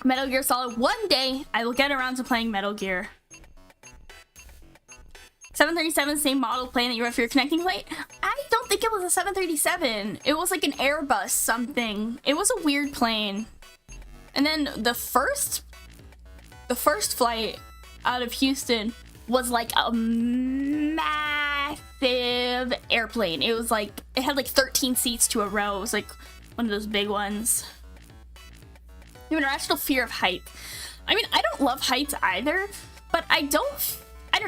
Metal Gear Solid, one day I will get around to playing Metal Gear. 737, same model plane that you wrote for your connecting plate? I don't think it was a 737. It was like an Airbus something. It was a weird plane. And then the first flight out of Houston was like a massive airplane. It was like, it had like 13 seats to a row. It was like one of those big ones. You have an irrational fear of height. I mean, I don't love heights either, but I don't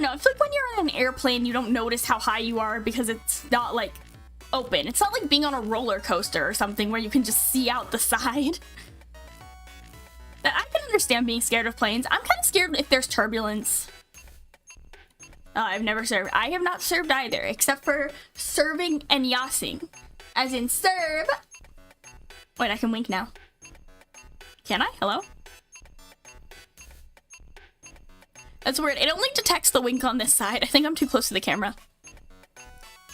know. I feel like when you're on an airplane, you don't notice how high you are because it's not like open. It's not like being on a roller coaster or something where you can just see out the side. I can understand being scared of planes. I'm kind of scared if there's turbulence. I've never served. I have not served either, except for serving and yasing. As in serve. Wait, I can wink now. Can I? Hello? That's weird. It only detects the wink on this side. I think I'm too close to the camera.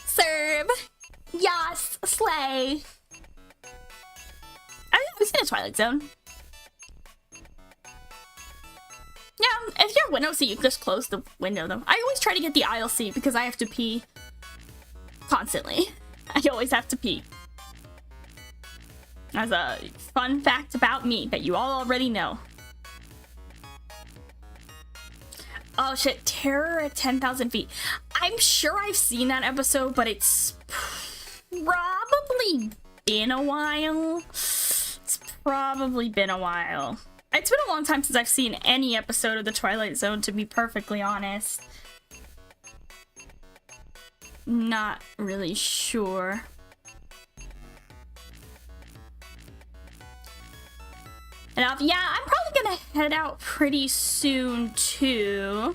Serve. Yas. Slay. I've seen a Twilight Zone. Yeah, if you're a window seat, you can just close the window, though. I always try to get the aisle seat because I have to pee constantly. I always have to pee. That's a fun fact about me that you all already know. Oh shit, Terror at 10,000 feet. I'm sure I've seen that episode, but it's probably been a while. It's probably been a while. It's been a long time since I've seen any episode of The Twilight Zone, to be perfectly honest. Not really sure. And yeah, I'm probably gonna head out pretty soon, too.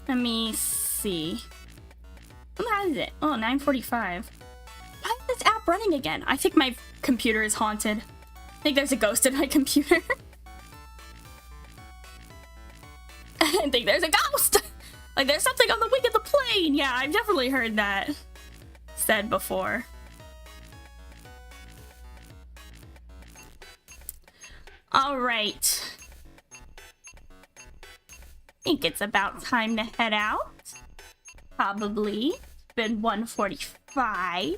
Let me see. What time is it? Oh, 9:45. Why is this app running again? I think my computer is haunted. I think there's a ghost in my computer. I think there's a ghost! Like, there's something on the wing of the plane! Yeah, I've definitely heard that said before. Alright. I think it's about time to head out. Probably. It's been 1:45.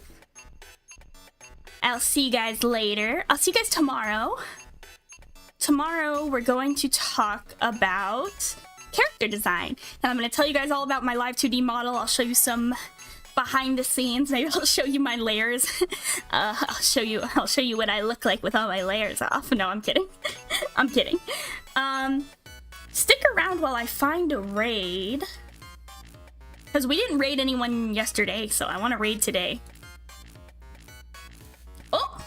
I'll see you guys later. I'll see you guys tomorrow. Tomorrow, we're going to talk about character design. And I'm going to tell you guys all about my live 2D model. I'll show you some behind the scenes. Maybe I'll show you my layers. I'll show you what I look like with all my layers off. No, I'm kidding. I'm kidding. Stick around while I find a raid. Because we didn't raid anyone yesterday, so I want to raid today. Oh!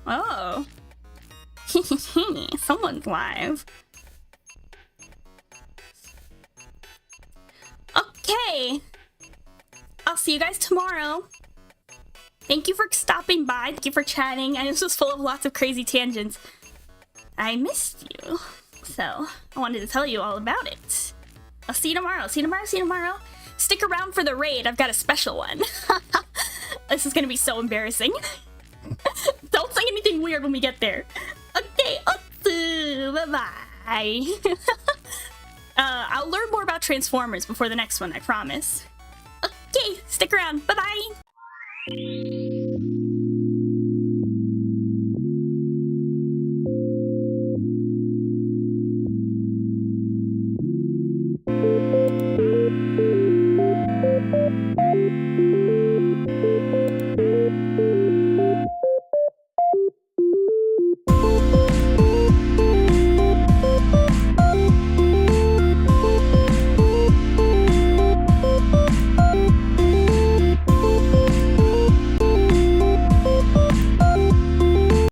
Oh. Someone's live. Okay. I'll see you guys tomorrow. Thank you for stopping by. Thank you for chatting. I know this was full of lots of crazy tangents. I missed you. So, I wanted to tell you all about it. I'll see you tomorrow. See you tomorrow. See you tomorrow. Stick around for the raid. I've got a special one. This is gonna be so embarrassing. Don't say anything weird when we get there. Okay, bye-bye. I'll learn more about Transformers before the next one, I promise. Okay, stick around. Bye-bye.